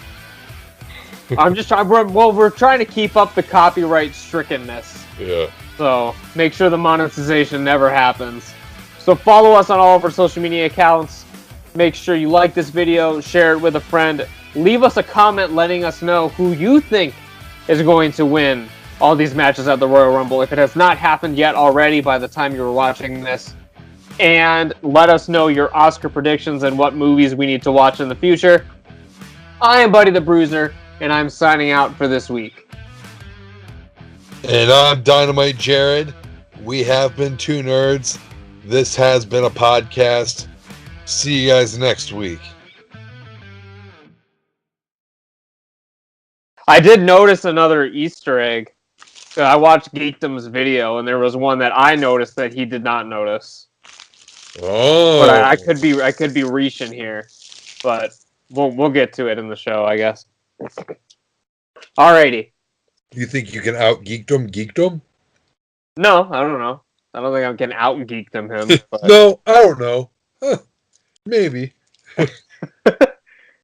I'm just trying. We're trying to keep up the copyright strickenness. Yeah. So make sure the monetization never happens. So follow us on all of our social media accounts. Make sure you like this video, share it with a friend. Leave us a comment letting us know who you think is going to win all these matches at the Royal Rumble, if it has not happened yet already by the time you were watching this. And let us know your Oscar predictions and what movies we need to watch in the future. I am Buddy the Bruiser, and I'm signing out for this week. And I'm Dynamite Jared. We have been 2 nerds. This has been a podcast. See you guys next week. I did notice another Easter egg. I watched Geekdom's video, and there was one that I noticed that he did not notice. Oh. But I could be reaching here, but we'll get to it in the show, I guess. Alrighty. You think you can out geekdom? No, I don't know. I don't think I can out Geekdom him. But... No, I don't know. Huh. Maybe.